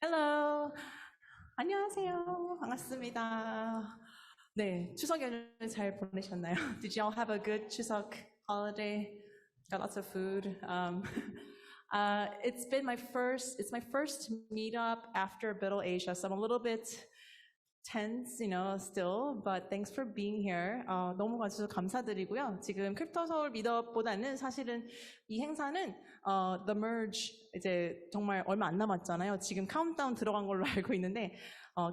Hello. 안녕하세요. 반갑습니다. 네, 추석 연휴 잘 보내셨나요? Did y'all have a good 추석 holiday? Got lots of food. It's my first meetup after Middle Asia, so I'm a little bit tense, still, but thanks for being here. 너무 와주셔서 감사드리고요. 지금 크립토 서울 미더보다는 사실은 이 행사는 The Merge 이제 정말 얼마 안 남았잖아요. 지금 카운트다운 들어간 걸로 알고 있는데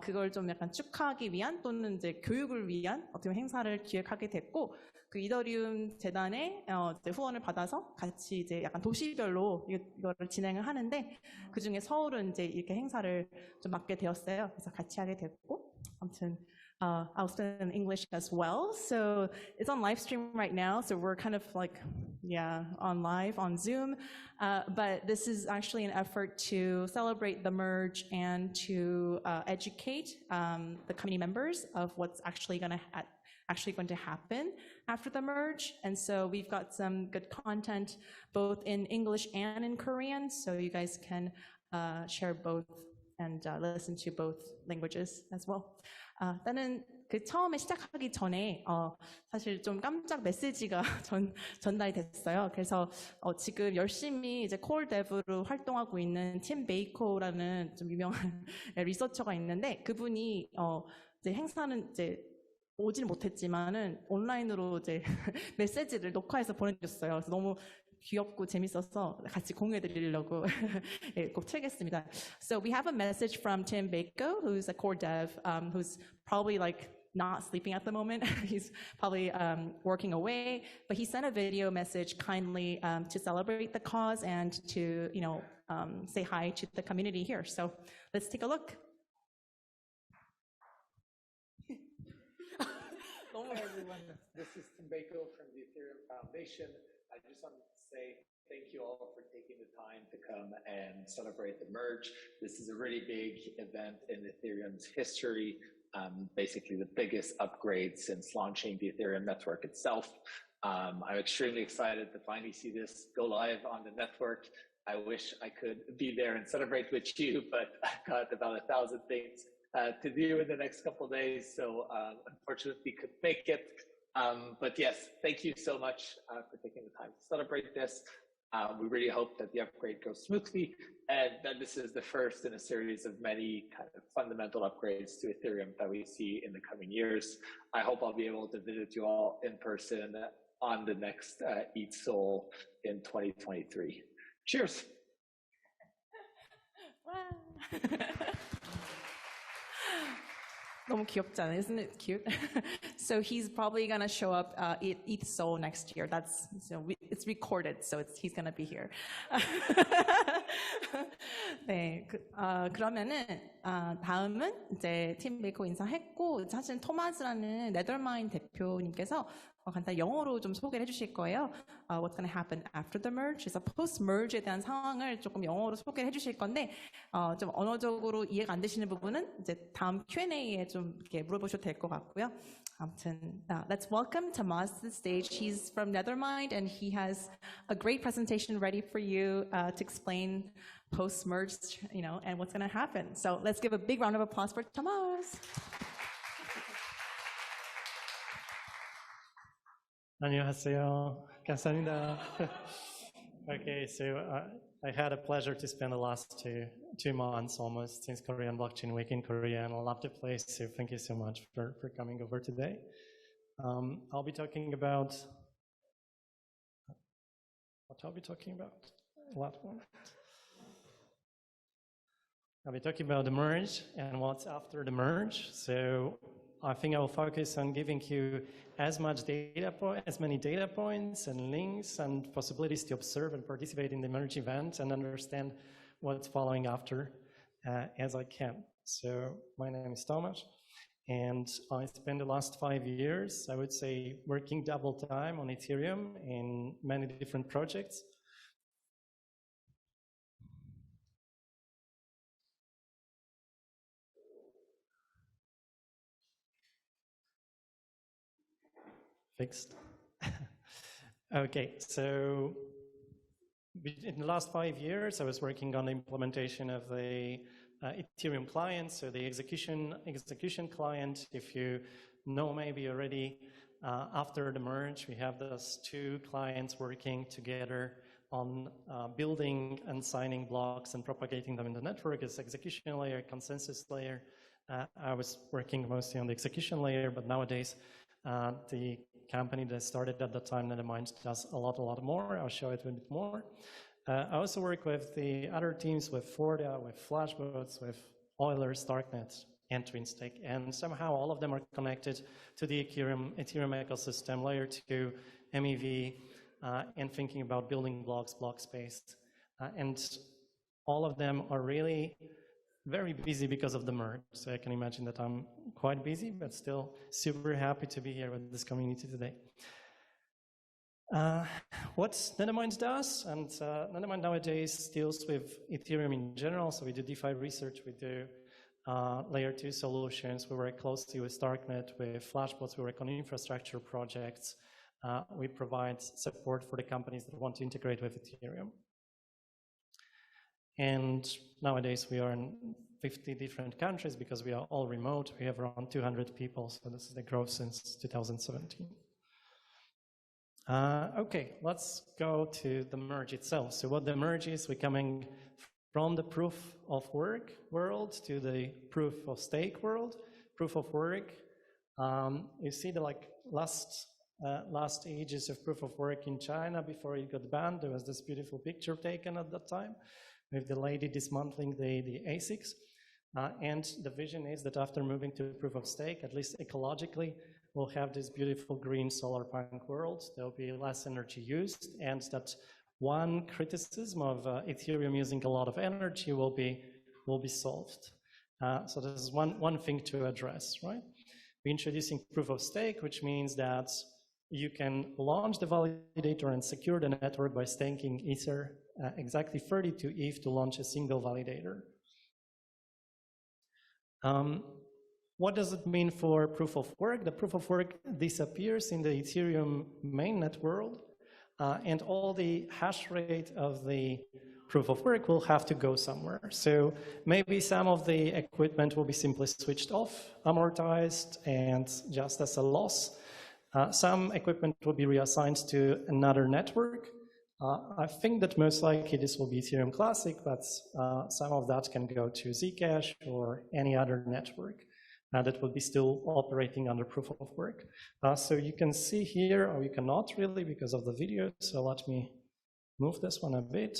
그걸 좀 약간 축하하기 위한 또는 이제 교육을 위한 어떻게 행사를 기획하게 됐고 그 이더리움 재단의 이제 후원을 받아서 같이 이제 약간 도시별로 이거를 진행을 하는데 그 중에 서울은 이제 이렇게 행사를 좀 맡게 되었어요. 그래서 같이 하게 됐고 아무튼 I'll spend in English as well. So it's on live stream right now. So we're kind of like, on live on Zoom. But this is actually an effort to celebrate the merge and to educate the community members of what's actually going to happen after the merge. And so we've got some good content both in English and in Korean. So you guys can share both and listen to both languages as well. 나는 그 처음에 시작하기 전에 사실 좀 깜짝 메시지가 전달이 됐어요. 그래서 지금 열심히 이제 콜 데브로 활동하고 있는 팀 베이커라는 좀 유명한 리서처가 있는데 그분이 이제 행사는 이제 오지는 못했지만은 온라인으로 이제 메시지를 녹화해서 보내줬어요. 그래서 너무 귀엽고 재밌어서 같이 공유해드리려고 꼭 틀겠습니다. So we have a message from Tim Bako, who's a core dev, who's probably like not sleeping at the moment. He's probably working away, but he sent a video message kindly to celebrate the cause and to, say hi to the community here. So let's take a look. Hi everyone, this is Tim Bako from the Ethereum Foundation. I just want to say thank you all for taking the time to come and celebrate the merge. This is a really big event in Ethereum's history, basically the biggest upgrade since launching the Ethereum network itself. I'm extremely excited to finally see this go live on the network. I wish I could be there and celebrate with you, but I've got about 1,000 things to do in the next couple of days, so unfortunately couldn't make it. But yes, thank you so much for taking the time to celebrate this. We really hope that the upgrade goes smoothly and that this is the first in a series of many kind of fundamental upgrades to Ethereum that we see in the coming years. I hope I'll be able to visit you all in person on the next ETH-SOL in 2023. Cheers. 너무 귀엽지 않아요? Isn't it cute? So he's probably gonna show up ETH-SOL next year. It's recorded, so he's gonna be here. 네, 그러면은 다음은 이제 팀 메이커 인사했고 사실 토마스라는 네덜마인 대표님께서 간단히 영어로 좀 소개를 해주실 거예요. What's going to happen after the merge? 그래서 post merge에 대한 상황을 조금 영어로 소개를 해주실 건데 좀 언어적으로 이해가 안 되시는 부분은 이제 다음 Q&A에 좀 이렇게 물어보셔도 될 것 같고요. 아무튼 let's welcome Tomas to the stage. He's from Nethermind and he has a great presentation ready for you to explain post merge, and what's going to happen. So let's give a big round of applause for Tomas. 안녕하세요. 감사합니다. Okay, so I had a pleasure to spend the last two months almost since Korean Blockchain Week in Korea, and I love the place, so thank you so much for coming over today. I'll be talking about what I'll be talking about. I'll be talking about the merge and what's after the merge. So I think I will focus on giving you as many data points and links and possibilities to observe and participate in the merge event and understand what's following after as I can. So my name is Tomas, and I spent the last 5 years, I would say, working double time on Ethereum in many different projects. Fixed. Okay, so in the last 5 years, I was working on the implementation of the Ethereum client. So the execution client, if you know maybe already, after the merge, we have those two clients working together on building and signing blocks and propagating them in the network as execution layer, consensus layer. I was working mostly on the execution layer, but nowadays the company that started at the time, Nethermind, does a lot more. I'll show it a bit more. I also work with the other teams, with Forda, with Flashbots, with Eulers, Darknet, and TwinStake, and somehow all of them are connected to the Ethereum ecosystem, layer 2, MEV, and thinking about building blocks, block space. And all of them are really very busy because of the merge. So I can imagine that I'm quite busy, but still super happy to be here with this community today. What Nethermind does, and Nethermind nowadays deals with Ethereum in general. So we do DeFi research, we do layer 2 solutions, we work closely with Darknet, with Flashbots, we work on infrastructure projects. We provide support for the companies that want to integrate with Ethereum. And nowadays we are in 50 different countries because we are all remote. We have around 200 people, so this is the growth since 2017. Okay, let's go to the merge itself. So what the merge is, we're coming from the proof of work world to the proof of stake world. Proof of work, you see the last ages of proof of work in China before it got banned. There was this beautiful picture taken at that time with the lady dismantling the ASICs. And the vision is that after moving to proof of stake, at least ecologically, we'll have this beautiful green solar punk world. There'll be less energy used, and that one criticism of Ethereum using a lot of energy will be solved. So this is one thing to address, right? We're introducing proof of stake, which means that you can launch the validator and secure the network by staking Ether, exactly 32 ETH to launch a single validator. What does it mean for proof of work? The proof of work disappears in the Ethereum mainnet world, and all the hash rate of the proof of work will have to go somewhere. So maybe some of the equipment will be simply switched off, amortized, and just as a loss. Some equipment will be reassigned to another network. I think that most likely this will be Ethereum Classic, but some of that can go to Zcash or any other network that will be still operating under proof of work. So you can see here, or you cannot really because of the video, so let me move this one a bit.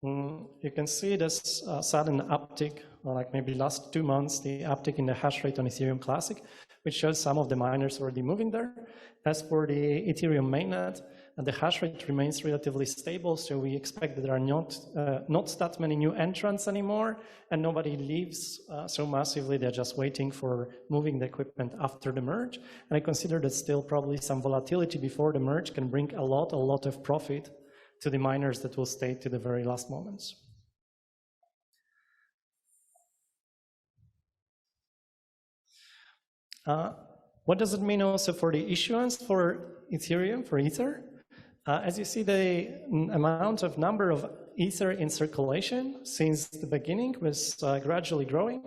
You can see this sudden uptick, or like maybe last 2 months, the uptick in the hash rate on Ethereum Classic, which shows some of the miners already moving there. As for the Ethereum mainnet, the hash rate remains relatively stable, so we expect that there are not that many new entrants anymore, and nobody leaves so massively. They're just waiting for moving the equipment after the merge. And I consider that still probably some volatility before the merge can bring a lot of profit to the miners that will stay to the very last moments. What does it mean also for the issuance for Ethereum, for Ether? As you see, the number of Ether in circulation since the beginning was gradually growing.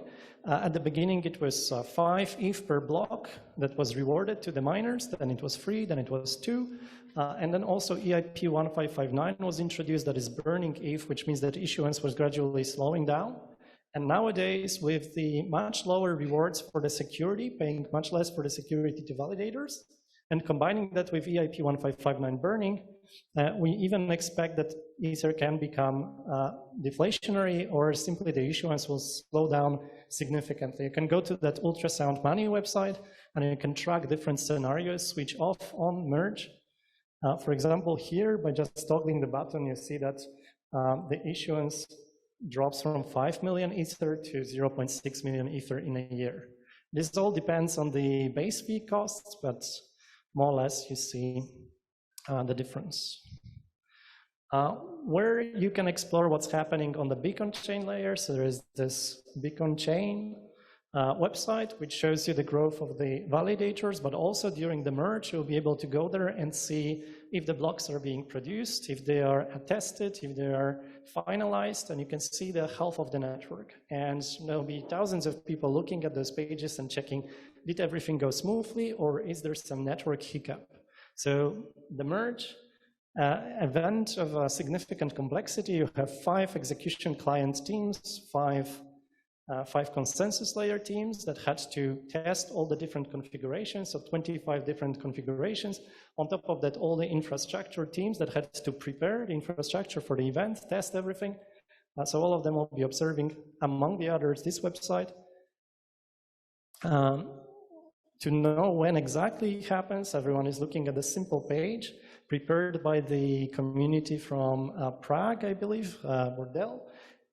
At the beginning, it was 5 ETH per block that was rewarded to the miners, then it was free, then it was 2. And then also EIP 1559 was introduced, that is burning ETH, which means that issuance was gradually slowing down. And nowadays, with the much lower rewards for the security, paying much less for the security to validators, and combining that with EIP 1559 burning, we even expect that Ether can become deflationary, or simply the issuance will slow down significantly. You can go to that Ultrasound Money website, and you can track different scenarios, switch off, on, merge. For example, here, by just toggling the button, you see that the issuance drops from 5 million Ether to 0.6 million Ether in a year. This all depends on the base fee costs, but more or less you see the difference. Where you can explore what's happening on the Beacon chain layer, so there is this Beacon chain website, which shows you the growth of the validators, but also during the merge, you'll be able to go there and see if the blocks are being produced, if they are attested, if they are finalized, and you can see the health of the network. And there'll be thousands of people looking at those pages and checking, did everything go smoothly, or is there some network hiccup? So the merge event of a significant complexity, you have 5 execution client teams, 5 consensus layer teams that had to test all the different configurations, so 25 different configurations. On top of that, all the infrastructure teams that had to prepare the infrastructure for the event, test everything. So all of them will be observing, among the others, this website. To know when exactly it happens, everyone is looking at a simple page prepared by the community from Prague, I believe, Bordel.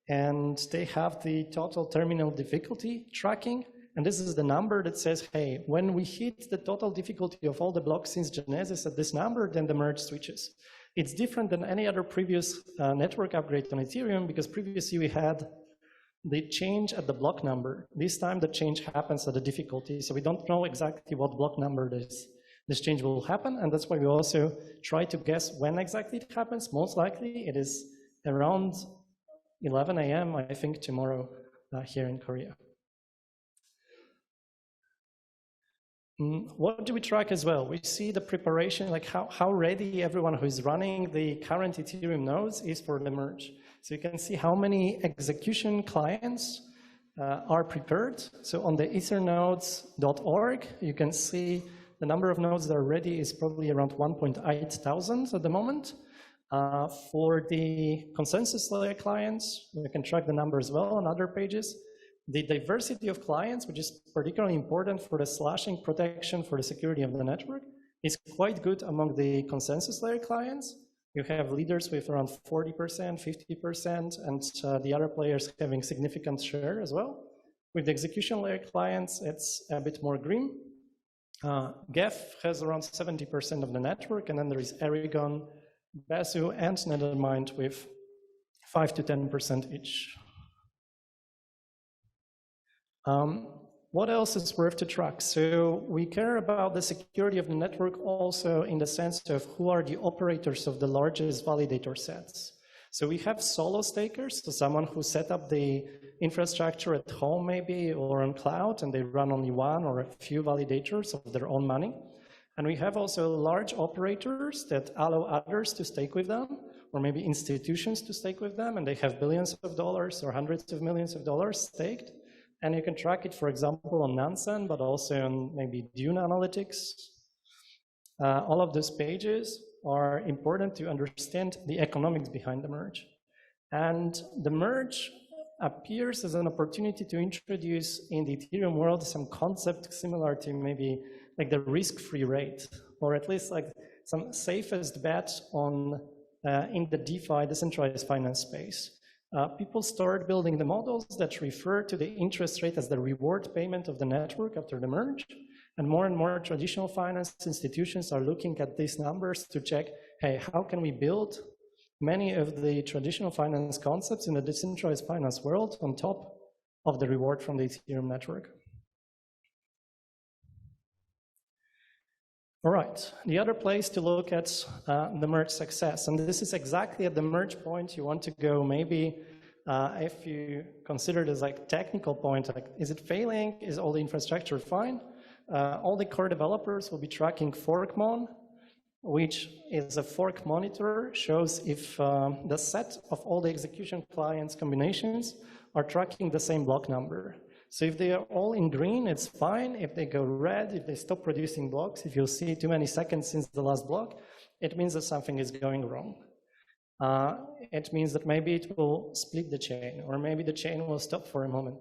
And they have the total terminal difficulty tracking. And this is the number that says, hey, when we hit the total difficulty of all the blocks since Genesis at this number, then the merge switches. It's different than any other previous network upgrade on Ethereum, because previously we had the change at the block number. This time the change happens at the difficulty, so we don't know exactly what block number this change will happen, and that's why we also try to guess when exactly it happens. Most likely it is around 11 a.m., I think, tomorrow here in Korea. What do we track as well? We see the preparation, like how ready everyone who is running the current Ethereum nodes is for the merge. So you can see how many execution clients are prepared. So on the ethernodes.org, you can see the number of nodes that are ready is probably around 1.8 thousand at the moment. For the consensus layer clients, we can track the number as well on other pages. The diversity of clients, which is particularly important for the slashing protection for the security of the network, is quite good among the consensus layer clients. You have leaders with around 40%, 50%, and the other players having significant share as well. With the execution layer clients, it's a bit more grim. Geth has around 70% of the network, and then there is Aragon, Basu, and Nethermind with 5 to 10% each. What else is worth to track? So we care about the security of the network also in the sense of who are the operators of the largest validator sets. So we have solo stakers, so someone who set up the infrastructure at home maybe or on cloud, and they run only one or a few validators of their own money. And we have also large operators that allow others to stake with them, or maybe institutions to stake with them, and they have billions of dollars or hundreds of millions of dollars staked. And you can track it, for example, on Nansen, but also on maybe Dune Analytics. All of those pages are important to understand the economics behind the merge. And the merge appears as an opportunity to introduce in the Ethereum world some concept similar to maybe like the risk-free rate, or at least like some safest bet on in the DeFi, decentralized finance space. People start building the models that refer to the interest rate as the reward payment of the network after the merge. And more traditional finance institutions are looking at these numbers to check, hey, how can we build many of the traditional finance concepts in the decentralized finance world on top of the reward from the Ethereum network? All right, the other place to look at the merge success, and this is exactly at the merge point you want to go. Maybe if you consider it as like technical point, like is it failing? Is all the infrastructure fine? All the core developers will be tracking ForkMon, which is a fork monitor, shows if the set of all the execution clients combinations are tracking the same block number. So if they are all in green, it's fine. If they go red, if they stop producing blocks, if you see too many seconds since the last block, it means that something is going wrong. It means that maybe it will split the chain, or maybe the chain will stop for a moment,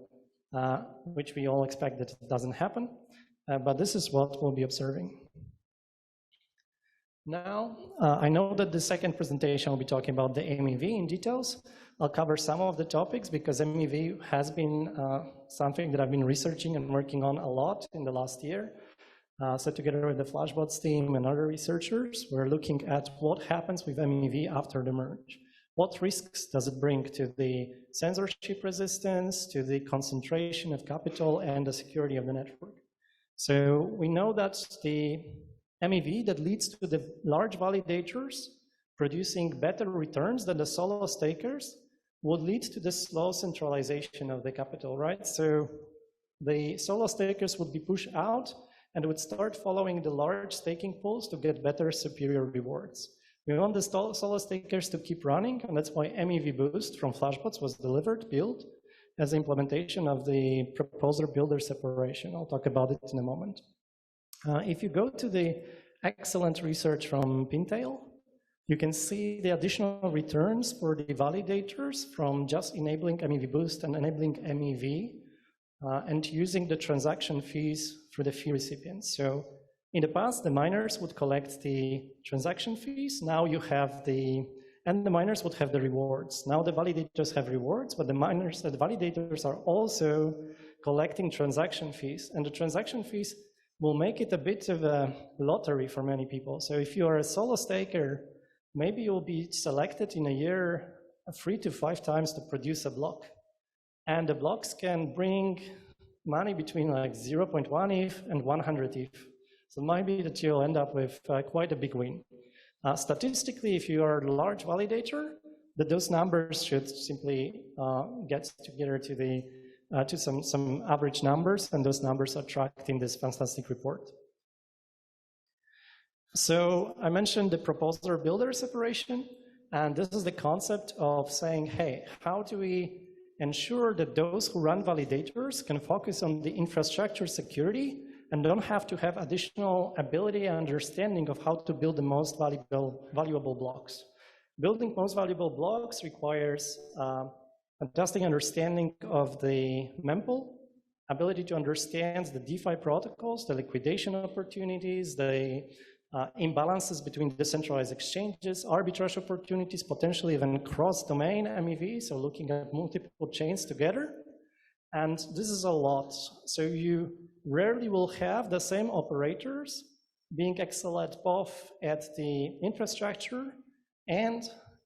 which we all expect that it doesn't happen. But this is what we'll be observing. Now, I know that the second presentation will be talking about the MEV in details. I'll cover some of the topics because MEV has been something that I've been researching and working on a lot in the last year. So together with the Flashbots team and other researchers, we're looking at what happens with MEV after the merge. What risks does it bring to the censorship resistance, to the concentration of capital, and the security of the network? So we know that the MEV that leads to the large validators producing better returns than the solo stakers would lead to the slow centralization of the capital, right? So the solo stakers would be pushed out and would start following the large staking pools to get better, superior rewards. We want the solo stakers to keep running, and that's why MEV Boost from Flashbots was built as the implementation of the proposer-builder separation. I'll talk about it in a moment. If you go to the excellent research from Pintail, you can see the additional returns for the validators from just enabling MEV Boost and enabling MEV and using the transaction fees for the fee recipients. So in the past, the miners would collect the transaction fees. Now you have the miners would have the rewards. Now the validators have rewards, but the validators are also collecting transaction fees. And the transaction fees will make it a bit of a lottery for many people. So if you are a solo staker, maybe you'll be selected in a year 3 to 5 times to produce a block. And the blocks can bring money between like 0.1 ETH and 100 ETH. So it might be that you'll end up with quite a big win. Statistically, if you are a large validator, those numbers should simply get together to some average numbers, and those numbers are tracked in this fantastic report. So I mentioned the proposer-builder separation, and this is the concept of saying, hey, how do we ensure that those who run validators can focus on the infrastructure security and don't have to have additional ability and understanding of how to build the most valuable blocks. Building most valuable blocks requires fantastic understanding of the mempool, ability to understand the DeFi protocols, the liquidation opportunities, the imbalances between decentralized exchanges, arbitrage opportunities, potentially even cross-domain MEV, so looking at multiple chains together. And this is a lot. So you rarely will have the same operators being excellent both at the infrastructure and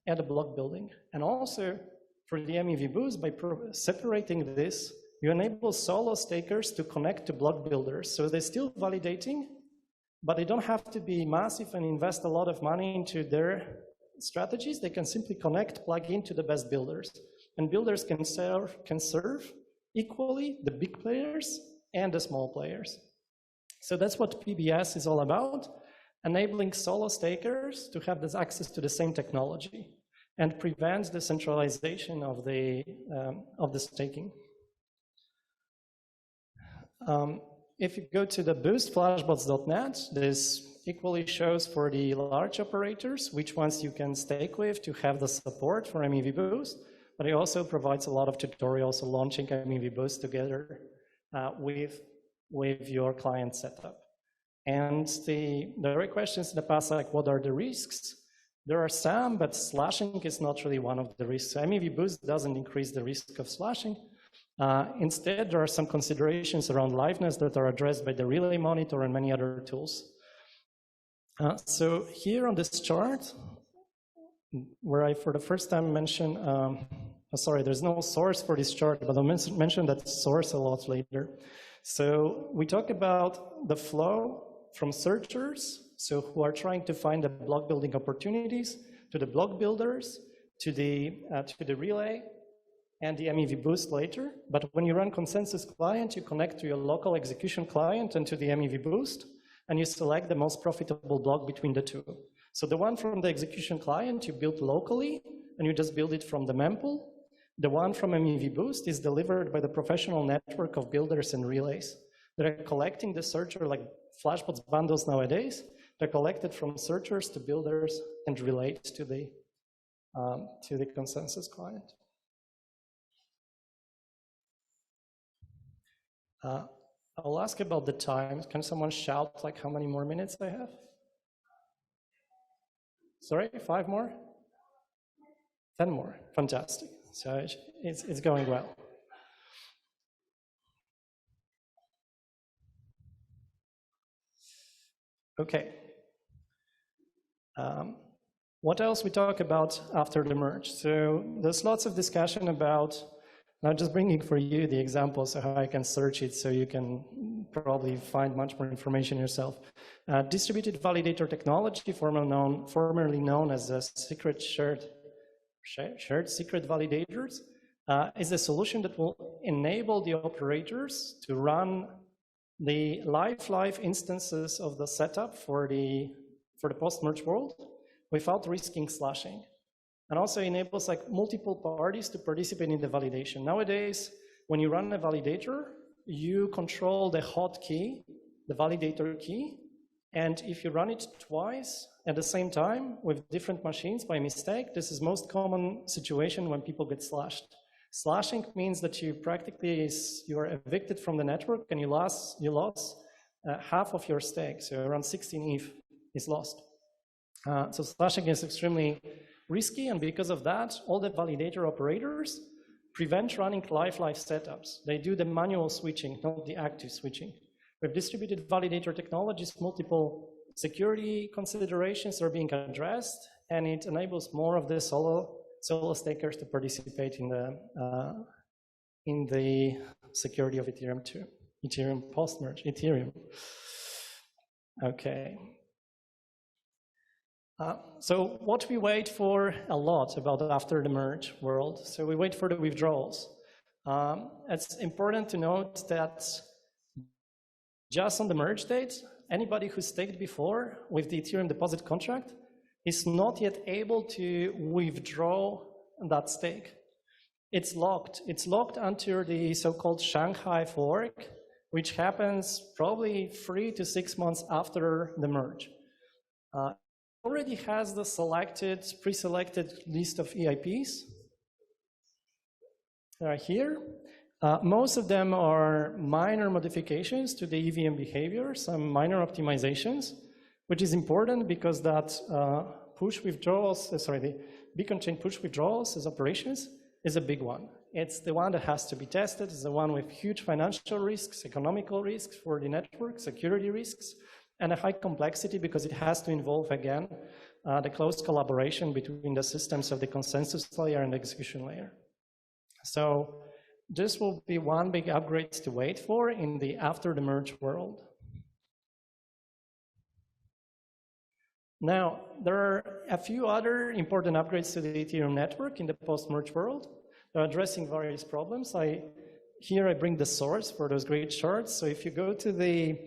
at the block building. And also for the MEV Boost, by separating this, you enable solo stakers to connect to block builders. So they're still validating, but they don't have to be massive and invest a lot of money into their strategies. They can simply connect, plug into the best builders. And builders can serve equally the big players and the small players. So that's what PBS is all about, enabling solo stakers to have this access to the same technology and prevents the centralization of the staking. If you go to the boost flashbots.net, this equally shows for the large operators which ones you can stake with to have the support for MEV Boost, but it also provides a lot of tutorials on launching MEV Boost together with your client setup. And there are questions in the past like, what are the risks? There are some, but slashing is not really one of the risks. MEV Boost doesn't increase the risk of slashing. Instead, there are some considerations around liveness that are addressed by the Relay Monitor and many other tools. So here on this chart, where I for the first time mention, sorry, there's no source for this chart, but I'll mention that source a lot later. So we talk about the flow from searchers, so who are trying to find the block building opportunities, to the block builders, to the relay, and the MEV Boost later. But when you run Consensus Client, you connect to your local execution client and to the MEV Boost, and you select the most profitable block between the two. So the one from the execution client you build locally, and you just build it from the mempool. The one from MEV Boost is delivered by the professional network of builders and relays. They're collecting the searcher like Flashbots bundles nowadays. They're collected from searchers to builders and relayed to the Consensus client. I'll ask about the time. Can someone shout like how many more minutes I have? Sorry, 5 more? 10 more, fantastic. So it's going well. Okay. What else we talk about after the merge? So there's lots of discussion about Now just bringing for you the examples of how I can search it so you can probably find much more information yourself. Distributed validator technology, formerly known as a shared secret validators, is a solution that will enable the operators to run the live instances of the setup for the post-merge world without risking slashing. And also enables like multiple parties to participate in the validation. Nowadays, when you run a validator, you control the hot key, the validator key, and if you run it twice at the same time with different machines by mistake, this is most common situation when people get slashed. Slashing means that you are evicted from the network and you lost half of your stake, so around 16 ETH is lost. So slashing is extremely risky, and because of that, all the validator operators prevent running live setups. They do the manual switching, not the active switching. With distributed validator technologies, multiple security considerations are being addressed, and it enables more of the solo stakers to participate in the security of Ethereum 2, Ethereum post-merge, Ethereum. Okay. So what we wait for a lot about after the merge world. So we wait for the withdrawals. It's important to note that just on the merge date, anybody who staked before with the Ethereum deposit contract is not yet able to withdraw that stake. It's locked. It's locked until the so-called Shanghai fork, which happens probably 3 to 6 months after the merge. Already has the pre-selected list of EIPs. They are here. Most of them are minor modifications to the EVM behavior, some minor optimizations, which is important because that push withdrawals, the Beacon chain push withdrawals as operations is a big one. It's the one that has to be tested. It's the one with huge financial risks, economical risks for the network, security risks, and a high complexity because it has to involve, again, the close collaboration between the systems of the consensus layer and the execution layer. So this will be one big upgrade to wait for in the after the merge world. Now, there are a few other important upgrades to the Ethereum network in the post-merge world. They're addressing various problems. Here I bring the source for those great charts. So if you go to the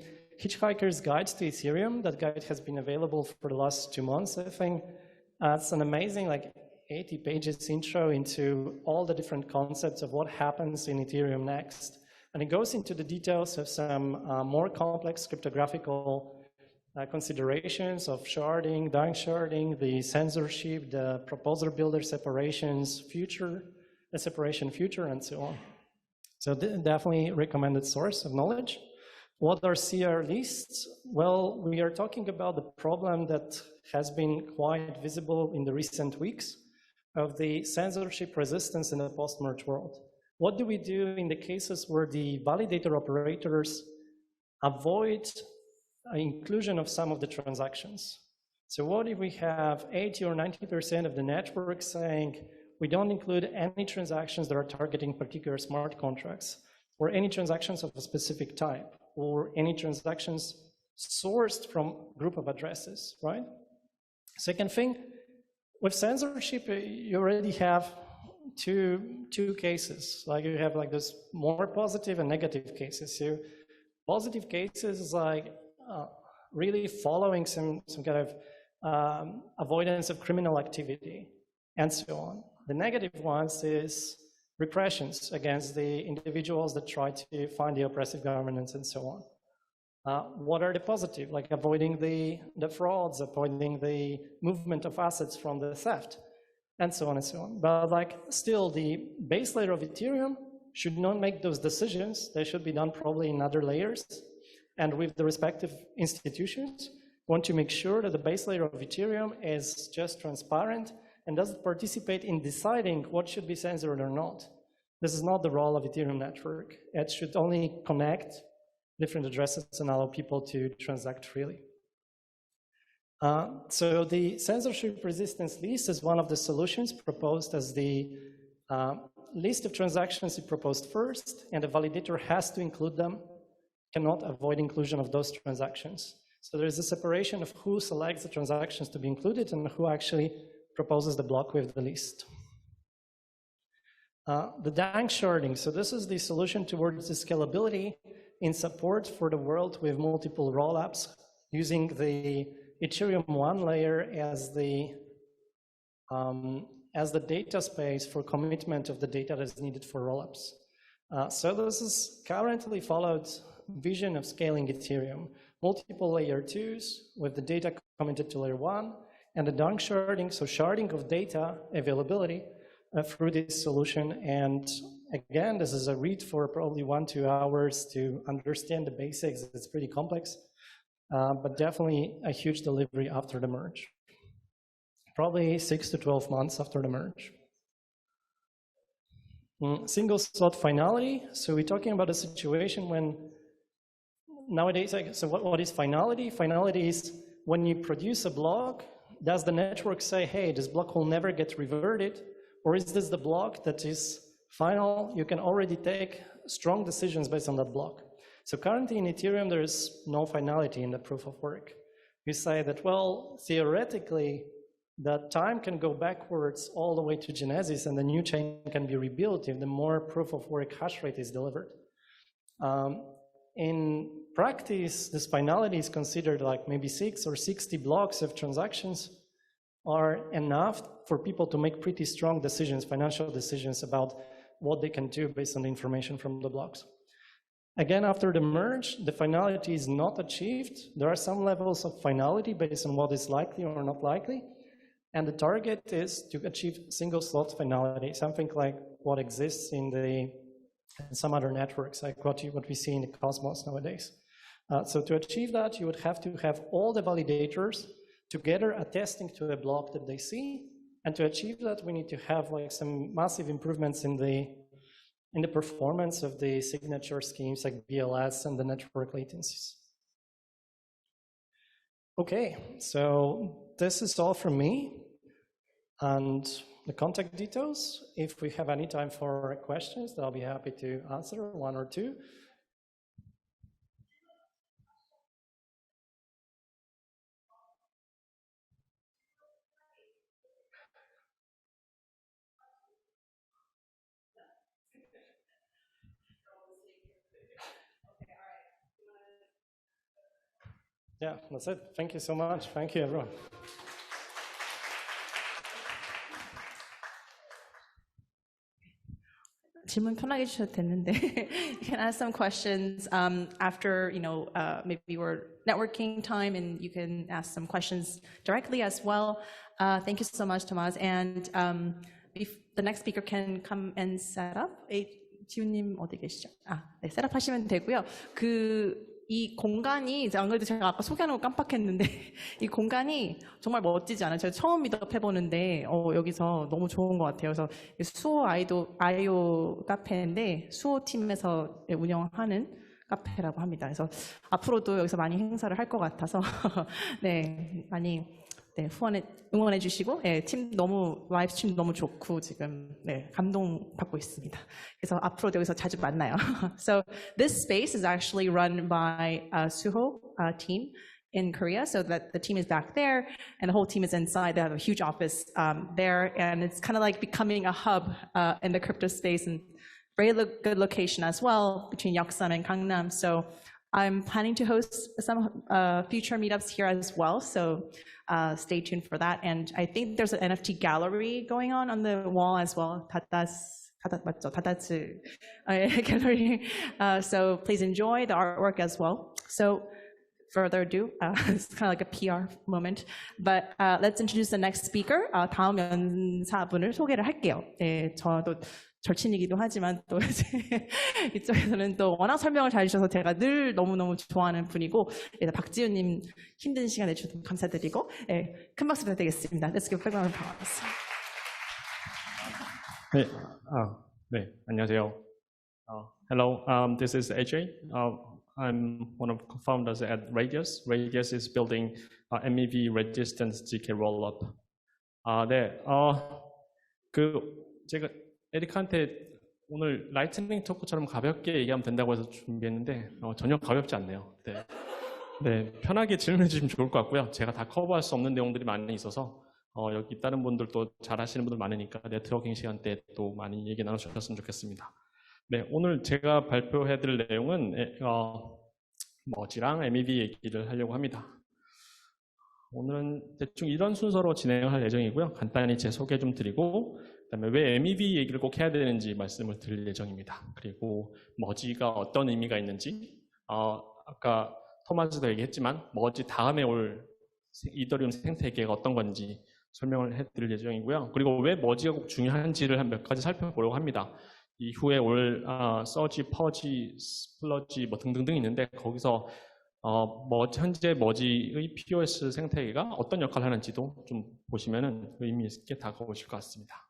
Hitchhiker's Guide to Ethereum, that guide has been available for the last 2 months, I think. It's an amazing, 80 pages intro into all the different concepts of what happens in Ethereum next. And it goes into the details of some more complex cryptographical considerations of sharding, dark sharding, the censorship, the proposer builder separations, the separation future, and so on. So definitely recommended source of knowledge. What are CR lists? Well, we are talking about the problem that has been quite visible in the recent weeks of the censorship resistance in the post-merge world. What do we do in the cases where the validator operators avoid inclusion of some of the transactions? So what if we have 80 or 90% of the network saying we don't include any transactions that are targeting particular smart contracts, or any transactions of a specific type, or any transactions sourced from group of addresses, right? Second thing, with censorship, you already have two cases. You have this more positive and negative cases. So positive cases is really following some kind of avoidance of criminal activity and so on. The negative ones is repressions against the individuals that try to find the oppressive governance and so on. What are the positive? Avoiding the frauds, avoiding the movement of assets from the theft, and so on and so on. But still, the base layer of Ethereum should not make those decisions. They should be done probably in other layers. And with the respective institutions, want to make sure that the base layer of Ethereum is just transparent and doesn't participate in deciding what should be censored or not. This is not the role of Ethereum network. It should only connect different addresses and allow people to transact freely. So the censorship resistance list is one of the solutions proposed as the list of transactions you proposed first, and the validator has to include them, cannot avoid inclusion of those transactions. So there's a separation of who selects the transactions to be included and who actually proposes the block with the list. The danksharding, so this is the solution towards the scalability in support for the world with multiple rollups, using the Ethereum 1 layer as the data space for commitment of the data that is needed for rollups. So this is currently followed vision of scaling Ethereum, multiple layer 2s with the data committed to layer 1, and the danksharding, so sharding of data availability through this solution. And again, this is a read for probably 1-2 hours to understand the basics. It's pretty complex, but definitely a huge delivery after the merge. Probably 6 to 12 months after the merge. Single slot finality. So we're talking about a situation when nowadays, so what is finality? Finality is when you produce a block, does the network say, hey, this block will never get reverted? Or is this the block that is final? You can already take strong decisions based on that block. So currently in Ethereum, there is no finality in the proof of work. You say that, well, theoretically, that time can go backwards all the way to Genesis and the new chain can be rebuilt if the more proof of work hash rate is delivered. In practice, this finality is considered like maybe 6 or 60 blocks of transactions are enough for people to make pretty strong decisions, financial decisions about what they can do based on the information from the blocks. Again, after the merge, the finality is not achieved. There are some levels of finality based on what is likely or not likely. And the target is to achieve single slot finality, something like what exists in some other networks, like what we see in the Cosmos nowadays. So to achieve that, you would have to have all the validators together attesting to a block that they see. And to achieve that, we need to have like some massive improvements in the performance of the signature schemes like BLS and the network latencies. Okay, so this is all from me. And the contact details, if we have any time for questions, I'll be happy to answer 1 or 2. Yeah, that's it. Thank you so much. Thank you, everyone. 질문 편하게 주셔도 되는데 you can ask some questions after maybe we're networking time, and you can ask some questions directly as well. Thank you so much, Tomas. And the next speaker can come and set up. 지훈님 어디 계시죠? 네, 셋업하시면 되고요. 이 공간이 안 그래도 제가 아까 소개하는 거 깜빡했는데 이 공간이 정말 멋지지 않아요? 제가 처음 미드업 해보는데 여기서 너무 좋은 것 같아요. 그래서 수호 아이오 카페인데 수호 팀에서 운영하는 카페라고 합니다. 그래서 앞으로도 여기서 많이 행사를 할 것 같아서 네, 많이 응원해 주시고, 팀 너무 라이브 스트림 너무 좋고 지금 감동 받고 있습니다. 그래서 앞으로도 여기서 자주 만나요. So this space is actually run by Suho team in Korea, so that the team is back there and the whole team is inside. They have a huge office there, and it's kind of like becoming a hub in the crypto space, and very good location as well between Yeoksan and Gangnam. So I'm planning to host some future meetups here as well. So stay tuned for that. And I think there's an NFT gallery going on the wall as well. 다다츠 gallery. So please enjoy the artwork as well. So further ado, it's kind of like a PR moment. But let's introduce the next speaker. 다음 연사분을 소개를 할게요. 저도 절친이기도 하지만 또 이쪽에서는 또 워낙 설명을 잘 해주셔서 제가 늘 너무너무 좋아하는 분이고, 박지훈님 힘든 시간 내주셔서 감사드리고 큰 박수 부탁드리겠습니다. Let's give a round of applause. 네, 안녕하세요. Hello, this is AJ. I'm one of the co-founders at Radius. Radius is building MEV resistant GK rollup. 제가 에리카한테 오늘 라이트닝 토크처럼 가볍게 얘기하면 된다고 해서 준비했는데 전혀 가볍지 않네요. 네. 네, 편하게 질문해 주시면 좋을 것 같고요. 제가 다 커버할 수 없는 내용들이 많이 있어서 여기 다른 분들도 잘 하시는 분들 많으니까 네트워킹 시간 때 또 많이 얘기 나누셨으면 좋겠습니다. 네, 오늘 제가 발표해 드릴 내용은 머지랑 MEV 얘기를 하려고 합니다. 오늘은 대충 이런 순서로 진행을 할 예정이고요. 간단히 제 소개 좀 드리고 그다음에 왜 MEV 얘기를 꼭 해야 되는지 말씀을 드릴 예정입니다. 그리고 머지가 어떤 의미가 있는지 아까 토마스도 얘기했지만 머지 다음에 올 이더리움 생태계가 어떤 건지 설명을 해드릴 예정이고요. 그리고 왜 머지가 꼭 중요한지를 한 몇 가지 살펴보려고 합니다. 이후에 올 서지, 퍼지, 스플러지 뭐 등등등 있는데 거기서 현재 머지의 POS 생태계가 어떤 역할을 하는지도 좀 보시면은 의미 있게 다가오실 것 같습니다.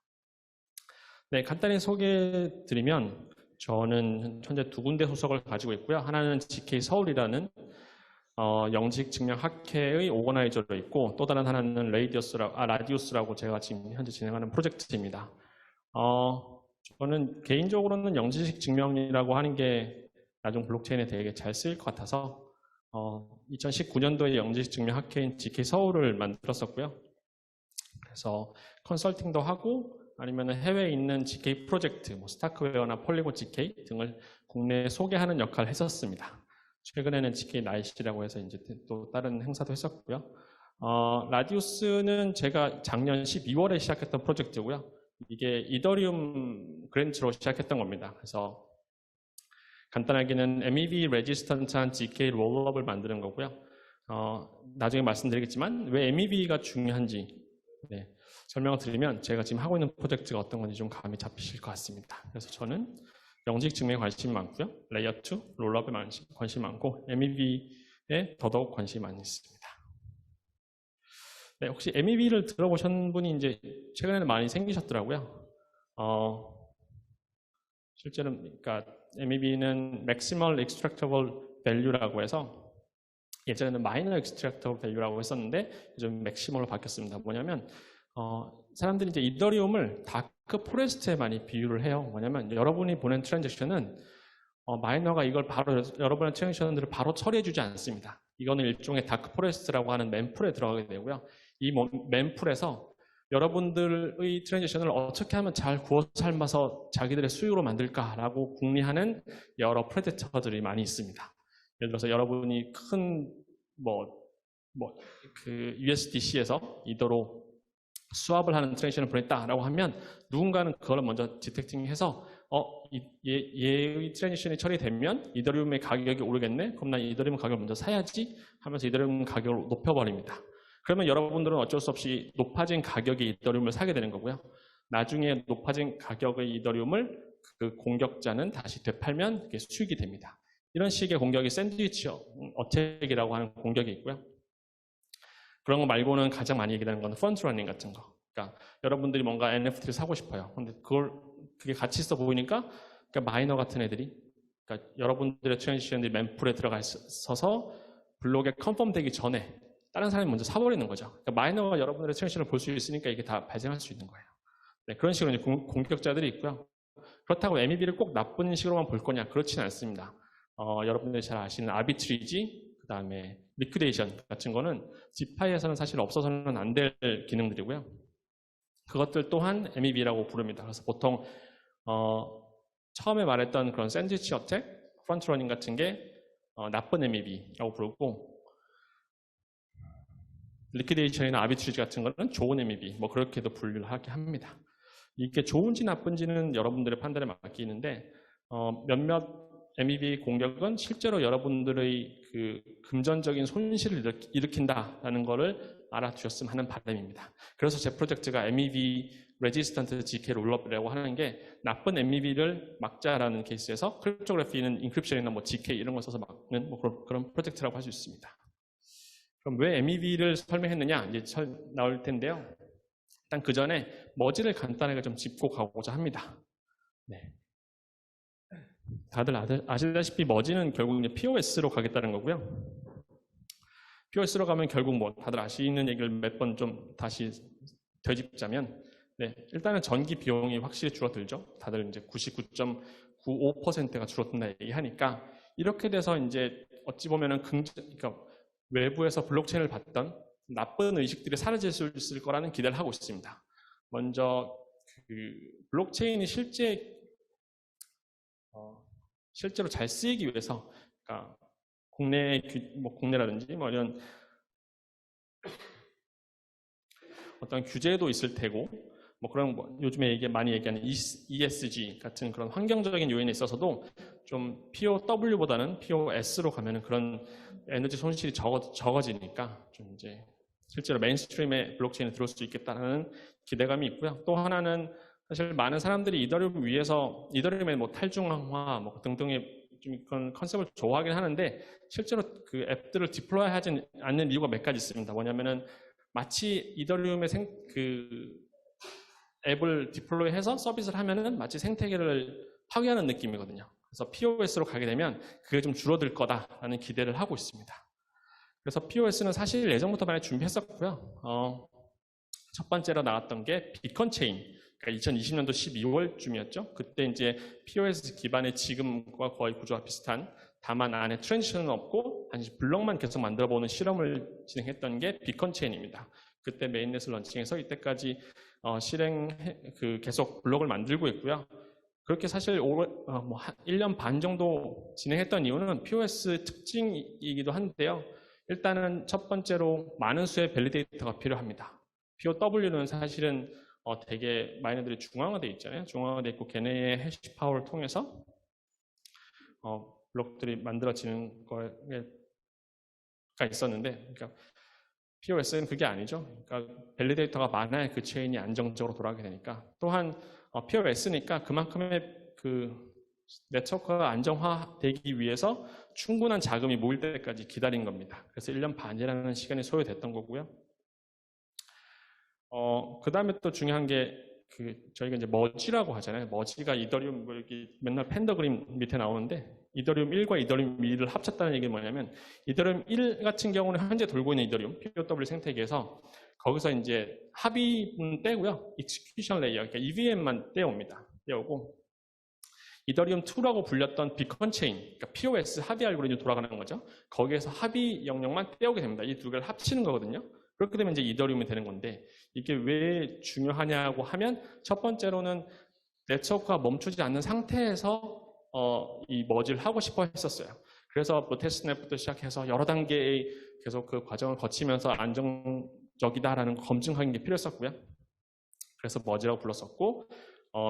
네, 간단히 소개해 드리면 저는 현재 두 군데 소속을 가지고 있고요. 하나는 GK 서울이라는 영직 증명 학회의 오거나이저로 있고 또 다른 하나는 라디우스라고 제가 지금 현재 진행하는 프로젝트입니다. 저는 개인적으로는 영지식 증명이라고 하는 게 나중 블록체인에 되게 잘 쓰일 것 같아서 2019년도에 영지식 증명 학회인 GK 서울을 만들었었고요. 그래서 컨설팅도 하고 아니면 해외에 있는 GK 프로젝트, 스타크웨어나 폴리곤 GK 등을 국내에 소개하는 역할을 했었습니다. 최근에는 GK 나이시라고 해서 이제 또 다른 행사도 했었고요. 라디우스는 제가 작년 12월에 시작했던 프로젝트고요. 이게 이더리움 그랜트로 시작했던 겁니다. 그래서 간단하게는 MEV 레지스턴트한 GK 롤업을 만드는 거고요. 나중에 말씀드리겠지만 왜 MEV가 중요한지 설명을 드리면 제가 지금 하고 있는 프로젝트가 어떤 건지 좀 감이 잡히실 것 같습니다. 그래서 저는 영직 증명에 관심이 많고요. 레이어 2, 롤업에 관심이 많고 MEV에 더더욱 관심이 많이 있습니다. 네, 혹시 MEV를 들어보신 분이 이제 최근에는 많이 생기셨더라고요. 실제로 그러니까 MEV는 Maximal Extractable Value라고 해서 예전에는 Minor Extractable Value라고 했었는데 요즘 Maximal로 바뀌었습니다. 뭐냐면 사람들이 이제 이더리움을 다크 포레스트에 많이 비유를 해요. 뭐냐면 여러분이 보낸 트랜잭션은 마이너가 이걸 바로 여러분의 트랜잭션들을 바로 처리해주지 않습니다. 이거는 일종의 다크 포레스트라고 하는 맨풀에 들어가게 되고요. 이 맨풀에서 여러분들의 트랜잭션을 어떻게 하면 잘 구워 삶아서 자기들의 수익으로 만들까라고 궁리하는 여러 프레데터들이 많이 있습니다. 예를 들어서 여러분이 큰 USDC에서 이더로 수합을 하는 트랜잭션을 보냈다라고 하면 누군가는 그걸 먼저 디텍팅해서 얘의 트랜잭션이 처리되면 이더리움의 가격이 오르겠네? 그럼 난 이더리움 가격을 먼저 사야지 하면서 이더리움 가격을 높여버립니다. 그러면 여러분들은 어쩔 수 없이 높아진 가격의 이더리움을 사게 되는 거고요. 나중에 높아진 가격의 이더리움을 그 공격자는 다시 되팔면 그게 수익이 됩니다. 이런 식의 공격이 샌드위치 어택이라고 하는 공격이 있고요. 그런 거 말고는 가장 많이 얘기하는 건 펀드러닝 같은 거. 그러니까 여러분들이 뭔가 NFT를 사고 싶어요. 근데 그게 가치 있어 보이니까 그러니까 마이너 같은 애들이 그러니까 여러분들의 트랜지션들이 맨풀에 들어가 있어서 블록에 컨펌 되기 전에 다른 사람이 먼저 사버리는 거죠. 그러니까 마이너가 여러분들의 트랜지션을 볼 수 있으니까 이게 다 발생할 수 있는 거예요. 네, 그런 식으로 이제 공격자들이 있고요. 그렇다고 MEV를 꼭 나쁜 식으로만 볼 거냐? 그렇지는 않습니다. 여러분들이 잘 아시는 아비트리지, 그 다음에 리퀴데이션 같은 거는 디파이에서는 사실 없어서는 안 될 기능들이고요. 그것들 또한 MEV라고 부릅니다. 그래서 보통 처음에 말했던 그런 샌드위치 어택, 프론트러닝 같은 게 나쁜 MEV라고 부르고 리퀴데이션이나 아비트리지 같은 거는 좋은 MEV, 그렇게도 분류를 하게 합니다. 이게 좋은지 나쁜지는 여러분들의 판단에 맡기는데 몇몇 MEV 공격은 실제로 여러분들의 그 금전적인 손실을 일으킨다라는 것을 알아두셨으면 하는 바람입니다. 그래서 제 프로젝트가 MEV Resistant GK 롤업이라고 하는 게 나쁜 MEV를 막자라는 케이스에서 크립토그래피는 인크립션이나 GK 이런 걸 써서 막는 그런 프로젝트라고 할 수 있습니다. 그럼 왜 MEV를 설명했느냐 이제 나올 텐데요. 일단 그 전에 머지를 간단하게 좀 짚고 가고자 합니다. 네. 다들 아시다시피 머지는 결국 이제 POS로 가겠다는 거고요. POS로 가면 결국 다들 아시는 얘기를 몇 번 좀 다시 되짚자면 네, 일단은 전기 비용이 확실히 줄어들죠. 다들 이제 99.95%가 줄어든다 얘기하니까 이렇게 돼서 이제 어찌 보면은 그러니까 외부에서 블록체인을 봤던 나쁜 의식들이 사라질 수 있을 거라는 기대를 하고 있습니다. 먼저 그 블록체인이 실제로 잘 쓰이기 위해서, 그러니까 국내라든지 뭐 이런 어떤 규제도 있을 테고, 뭐 그런 요즘에 많이 얘기하는 ESG 같은 그런 환경적인 요인에 있어서도 좀 POW보다는 POS로 가면은 그런 에너지 손실이 적어지니까 좀 이제 실제로 메인스트림의 블록체인에 들어올 수 있겠다는 기대감이 있고요. 또 하나는 사실 많은 사람들이 이더리움 위에서 이더리움의 뭐 탈중앙화 뭐 등등의 좀 그런 컨셉을 좋아하긴 하는데 실제로 그 앱들을 디플로이하지 않는 이유가 몇 가지 있습니다. 뭐냐면은 마치 이더리움의 그 앱을 디플로이해서 서비스를 하면은 마치 생태계를 파괴하는 느낌이거든요. 그래서 POS로 가게 되면 그게 좀 줄어들 거다라는 기대를 하고 있습니다. 그래서 POS는 사실 예전부터 많이 준비했었고요. 첫 번째로 나왔던 게 비컨 체인, 그러니까 2020년도 12월쯤이었죠. 그때 이제 POS 기반의 지금과 거의 구조가 비슷한, 다만 안에 트랜지션은 없고 단지 블록만 계속 만들어보는 실험을 진행했던 게 비컨 체인입니다. 그때 메인넷을 런칭해서 이때까지 계속 블록을 만들고 있고요. 그렇게 사실 1년 반 정도 진행했던 이유는 POS 특징이기도 한데요. 일단은 첫 번째로 많은 수의 밸리데이터가 필요합니다. POW는 사실은 되게 마이너들이 중앙화되어 있잖아요. 중앙화되어 있고 걔네의 해시 파워를 통해서 블록들이 만들어지는 거가 있었는데, 그러니까 POS는 그게 아니죠. 그러니까 밸리데이터가 많아야 그 체인이 안정적으로 돌아가게 되니까. 또한 POS니까 그만큼의 그 네트워크가 안정화되기 위해서 충분한 자금이 모일 때까지 기다린 겁니다. 그래서 1년 반이라는 시간이 소요됐던 거고요. 그 다음에 또 중요한 게 저희가 이제 머지라고 하잖아요. 머지가 이더리움 뭐 여기 맨날 팬더 그림 밑에 나오는데 이더리움 1과 이더리움 2를 합쳤다는 얘기는 뭐냐면 이더리움 1 같은 경우는 현재 돌고 있는 이더리움 POW 생태계에서 거기서 이제 합의는 떼고요. 익스큐션 레이어, 그러니까 EVM만 떼오고 이더리움 2라고 불렸던 비컨 체인, 그러니까 POS 합의 알고리즘이 돌아가는 거죠. 거기에서 합의 영역만 떼오게 됩니다. 이 두 개를 합치는 거거든요. 그렇게 되면 이제 이더리움이 되는 건데 이게 왜 중요하냐고 하면 첫 번째로는 네트워크가 멈추지 않는 상태에서 이 머지를 하고 싶어 했었어요. 그래서 뭐 테스트넷부터 시작해서 여러 단계의 계속 그 과정을 거치면서 안정적이다라는 거 검증하는 게 필요했었고요. 그래서 머지라고 불렀었고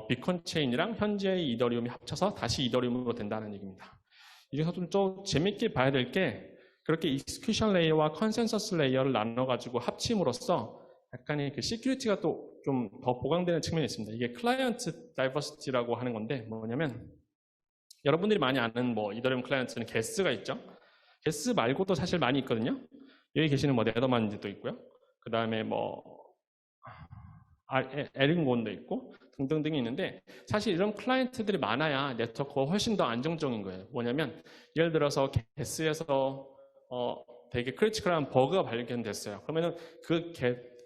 비컨 체인이랑 현재의 이더리움이 합쳐서 다시 이더리움으로 된다는 얘기입니다. 여기서 좀 재밌게 봐야 될 게 그렇게 익스큐션 레이어와 컨센서스 레이어를 나눠가지고 합침으로써 약간의 그 시큐리티가 또 좀 더 보강되는 측면이 있습니다. 이게 클라이언트 다이버시티라고 하는 건데 뭐냐면 여러분들이 많이 아는 뭐 이더리움 클라이언트는 게스가 있죠. 게스 말고도 사실 많이 있거든요. 여기 계시는 뭐 네더만도 있고요. 그 다음에 뭐 에릭몬도 있고 등등등이 있는데 사실 이런 클라이언트들이 많아야 네트워크가 훨씬 더 안정적인 거예요. 뭐냐면 예를 들어서 게스에서 되게 크리티컬한 버그가 발견됐어요. 그러면은 그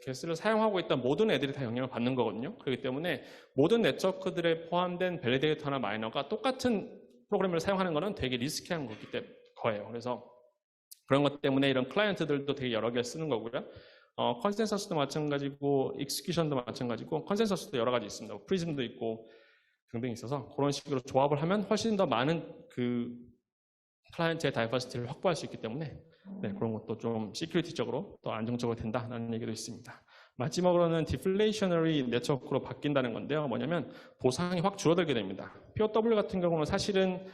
게스를 사용하고 있던 모든 애들이 다 영향을 받는 거거든요. 그렇기 때문에 모든 네트워크들에 포함된 밸리데이터나 마이너가 똑같은 프로그램을 사용하는 거는 되게 리스키한 거예요. 그래서 그런 것 때문에 이런 클라이언트들도 되게 여러 개 쓰는 거고요. 컨센서스도 마찬가지고 익스큐션도 마찬가지고 컨센서스도 여러 가지 있습니다. 프리즘도 있고 등등 있어서 그런 식으로 조합을 하면 훨씬 더 많은 그 클라이언트의 다이버시티를 확보할 수 있기 때문에 그런 것도 좀 시큐리티적으로 또 안정적으로 된다는 얘기도 있습니다. 마지막으로는 디플레이셔너리 네트워크로 바뀐다는 건데요. 뭐냐면 보상이 확 줄어들게 됩니다. POW 같은 경우는 사실은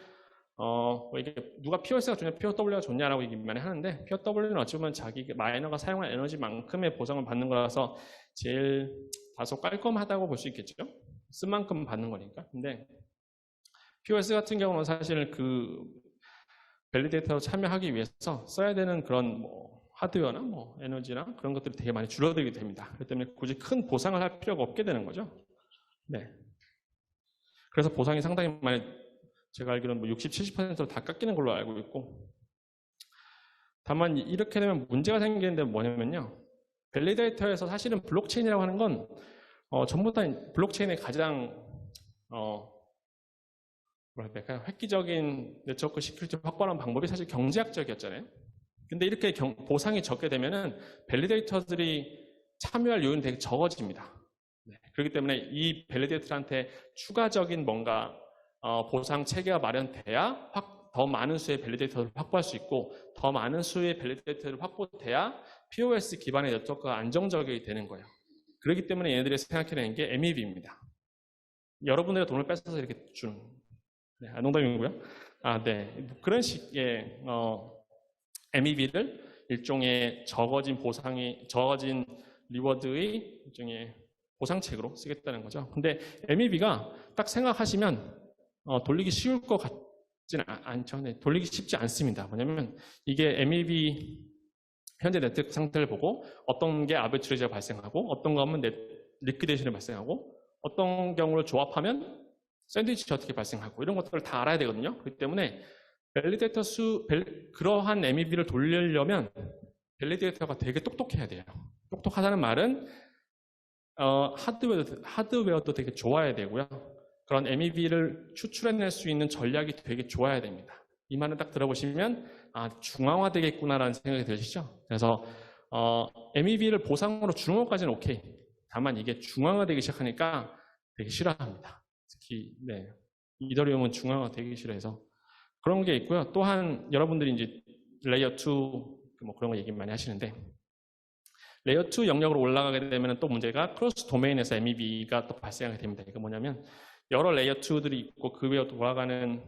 이게 누가 POS가 좋냐, POW가 좋냐라고 얘기만 하는데 POW는 어찌보면 자기 마이너가 사용한 에너지만큼의 보상을 받는 거라서 제일 다소 깔끔하다고 볼 수 있겠죠. 쓴 만큼 받는 거니까. 근데 POS 같은 경우는 사실 그 밸리데이터로 참여하기 위해서 써야 되는 그런 뭐 하드웨어나 뭐 에너지나 그런 것들이 되게 많이 줄어들게 됩니다. 그렇기 때문에 굳이 큰 보상을 할 필요가 없게 되는 거죠. 네. 그래서 보상이 상당히 많이 제가 알기로는 뭐 60, 70%로 다 깎이는 걸로 알고 있고 다만 이렇게 되면 문제가 생기는데 뭐냐면요. 밸리데이터에서 사실은 블록체인이라고 하는 건 전부 다 블록체인의 가장 뭐랄까요? 획기적인 네트워크 시큐리티 확보하는 방법이 사실 경제학적이었잖아요. 근데 이렇게 보상이 적게 되면은 밸리데이터들이 참여할 요인이 되게 적어집니다. 네. 그렇기 때문에 이 밸리데이터한테 추가적인 뭔가 보상 체계가 마련돼야 더 많은 수의 밸리데이터를 확보할 수 있고 더 많은 수의 밸리데이터를 확보돼야 POS 기반의 네트워크가 안정적이 되는 거예요. 그렇기 때문에 얘네들이 생각해내는 게 MEV입니다. 여러분들의 돈을 뺏어서 이렇게 주는. 네, 농담이고요. 네. 그런 식의 MEV를 일종의 적어진 리워드의 일종의 보상책으로 쓰겠다는 거죠. 근데 MEV가 딱 생각하시면 돌리기 쉬울 것 같지는 않죠. 네, 돌리기 쉽지 않습니다. 뭐냐면 이게 MEV 현재 네트워크 상태를 보고 어떤 게 아비트리지가 발생하고 어떤 거 하면 리퀴데이션이 발생하고 어떤 경우를 조합하면 샌드위치가 어떻게 발생하고 이런 것들을 다 알아야 되거든요. 그렇기 때문에 밸리데이터 그러한 MEV를 돌리려면 밸리데이터가 되게 똑똑해야 돼요. 똑똑하다는 말은 하드웨어도 되게 좋아야 되고요. 그런 MEV를 추출해낼 수 있는 전략이 되게 좋아야 됩니다. 이 말을 딱 들어보시면 중앙화되겠구나라는 생각이 드시죠? 그래서 MEV를 보상으로 주는 것까지는 오케이. 다만 이게 중앙화되기 시작하니까 되게 싫어합니다. 특히 이더리움은 중앙화되기 싫어해서 그런 게 있고요. 또한 여러분들이 이제 레이어 2 뭐 그런 거 얘기 많이 하시는데 레이어 2 영역으로 올라가게 되면 또 문제가 크로스 도메인에서 MEV가 또 발생하게 됩니다. 이게 뭐냐면 여러 레이어 2들이 있고 그 위에 돌아가는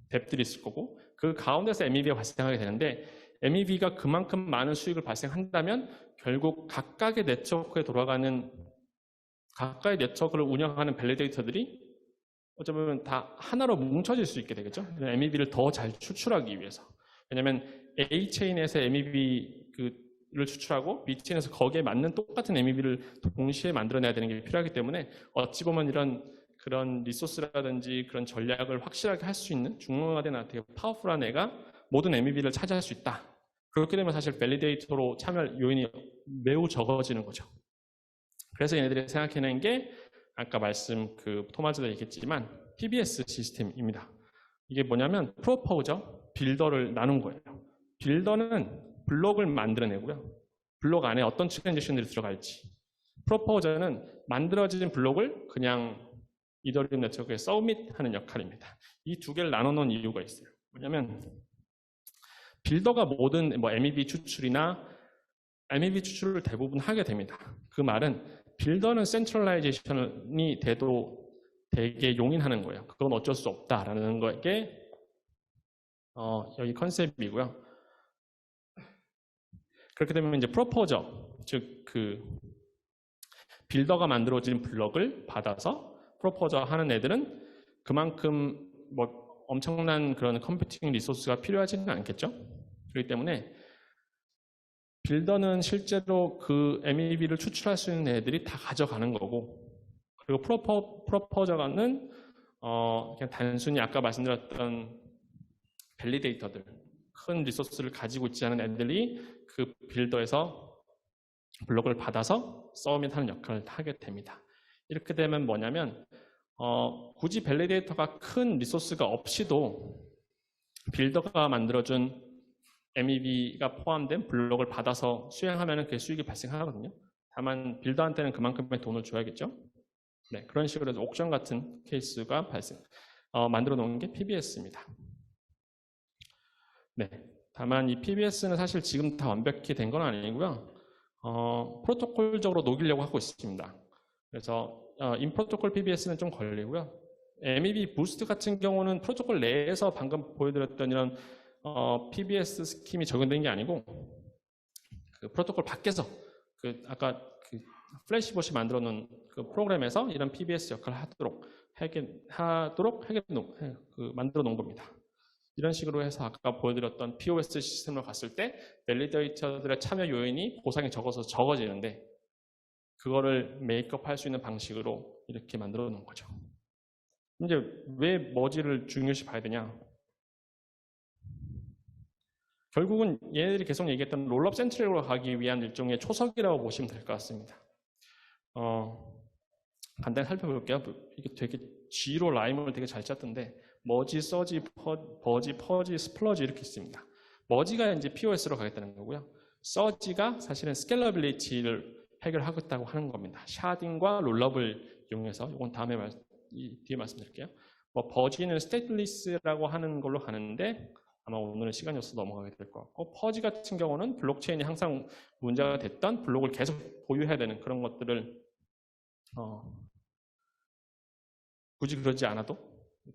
뎁들이 있을 거고 그 가운데서 MEV가 발생하게 되는데 MEV가 그만큼 많은 수익을 발생한다면 결국 각각의 네트워크에 돌아가는 각각의 네트워크를 운영하는 밸리데이터들이 어쩌면 다 하나로 뭉쳐질 수 있게 되겠죠. MEV를 더 잘 추출하기 위해서. 왜냐하면 A체인에서 MEV를 추출하고 B체인에서 거기에 맞는 똑같은 MEV를 동시에 만들어내야 되는 게 필요하기 때문에 어찌 보면 그런 리소스라든지 그런 전략을 확실하게 할 수 있는 중앙화된 되게 파워풀한 애가 모든 MEV를 차지할 수 있다. 그렇게 되면 사실 밸리데이터로 참여할 요인이 매우 적어지는 거죠. 그래서 얘네들이 생각해낸 게 아까 토마스도 얘기했지만 PBS 시스템입니다. 이게 뭐냐면 프로포저, 빌더를 나눈 거예요. 빌더는 블록을 만들어내고요. 블록 안에 어떤 트랜지션들이 들어갈지. 프로포저는 만들어진 블록을 그냥 이더리움 네트워크에 서밋하는 역할입니다. 이 두 개를 나눠놓은 이유가 있어요. 뭐냐면 빌더가 모든 MEV 추출이나 MEV 추출을 대부분 하게 됩니다. 그 말은 빌더는 센트럴라이제이션이 돼도 되게 용인하는 거예요. 그건 어쩔 수 없다라는 게 여기 컨셉이고요. 그렇게 되면 이제 프로포저, 즉 빌더가 만들어진 블럭을 받아서 프로포저 하는 애들은 그만큼 엄청난 그런 컴퓨팅 리소스가 필요하지는 않겠죠. 그렇기 때문에 빌더는 실제로 그 MEV를 추출할 수 있는 애들이 다 가져가는 거고, 그리고 프로포저는 그냥 단순히 아까 말씀드렸던 밸리데이터들, 큰 리소스를 가지고 있지 않은 애들이 그 빌더에서 블록을 받아서 서밋하는 역할을 하게 됩니다. 이렇게 되면 뭐냐면 굳이 밸리데이터가 큰 리소스가 없이도 빌더가 만들어준 MEV가 포함된 블록을 받아서 수행하면 그게 수익이 발생하거든요. 다만 빌더한테는 그만큼의 돈을 줘야겠죠. 네, 그런 식으로 해서 옥션 같은 케이스가 만들어 놓은 게 PBS입니다. 네, 다만 이 PBS는 사실 지금 다 완벽히 된 건 아니고요. 프로토콜적으로 녹이려고 하고 있습니다. 그래서 인프로토콜 PBS는 좀 걸리고요. MEV 부스트 같은 경우는 프로토콜 내에서 방금 보여드렸던 이런 PBS 스킴이 적용된 게 아니고 그 프로토콜 밖에서 아까 플래시봇이 만들어 놓은 그 프로그램에서 이런 PBS 역할을 만들어 놓은 겁니다. 이런 식으로 해서 아까 보여드렸던 POS 시스템으로 갔을 때 밸리데이터들의 참여 요인이 보상이 적어지는데 그거를 메이크업 할 수 있는 방식으로 이렇게 만들어 놓은 거죠. 이제 왜 머지를 중요시 봐야 되냐? 결국은 얘네들이 계속 얘기했던 롤업 센트릭으로 가기 위한 일종의 초석이라고 보시면 될 것 같습니다. 간단히 살펴볼게요. 이게 되게 G로 라임을 되게 잘 짰던데 머지, 서지, 버지, 퍼지, 스플러지 이렇게 있습니다. 머지가 이제 POS로 가겠다는 거고요. 서지가 사실은 스케일러빌리티를 해결하겠다고 하는 겁니다. 샤딩과 롤러블 이용해서 이건 다음에 뒤에 말씀드릴게요. 뭐 버지는 스테이트리스라고 하는 걸로 가는데 아마 오늘은 시간이 없어서 넘어가게 될 것 같고, 퍼지 같은 경우는 블록체인이 항상 문제가 됐던 블록을 계속 보유해야 되는 그런 것들을 굳이 그러지 않아도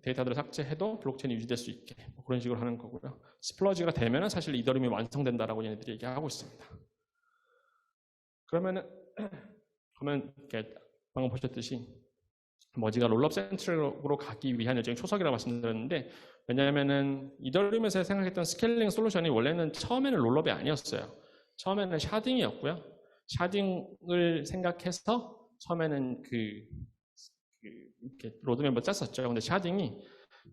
데이터들을 삭제해도 블록체인이 유지될 수 있게 뭐 그런 식으로 하는 거고요. 스플러지가 되면은 사실 이더리움이 완성된다라고 얘네들이 얘기하고 있습니다. 그러면 이렇게 방금 보셨듯이 머지가 롤업 센트럴로 가기 위한 일종의 초석이라고 말씀드렸는데, 왜냐하면은 이더리움에서 생각했던 스케일링 솔루션이 원래는 처음에는 롤업이 아니었어요. 처음에는 샤딩이었고요. 샤딩을 생각해서 처음에는 이렇게 로드맵을 짰었죠. 근데 샤딩이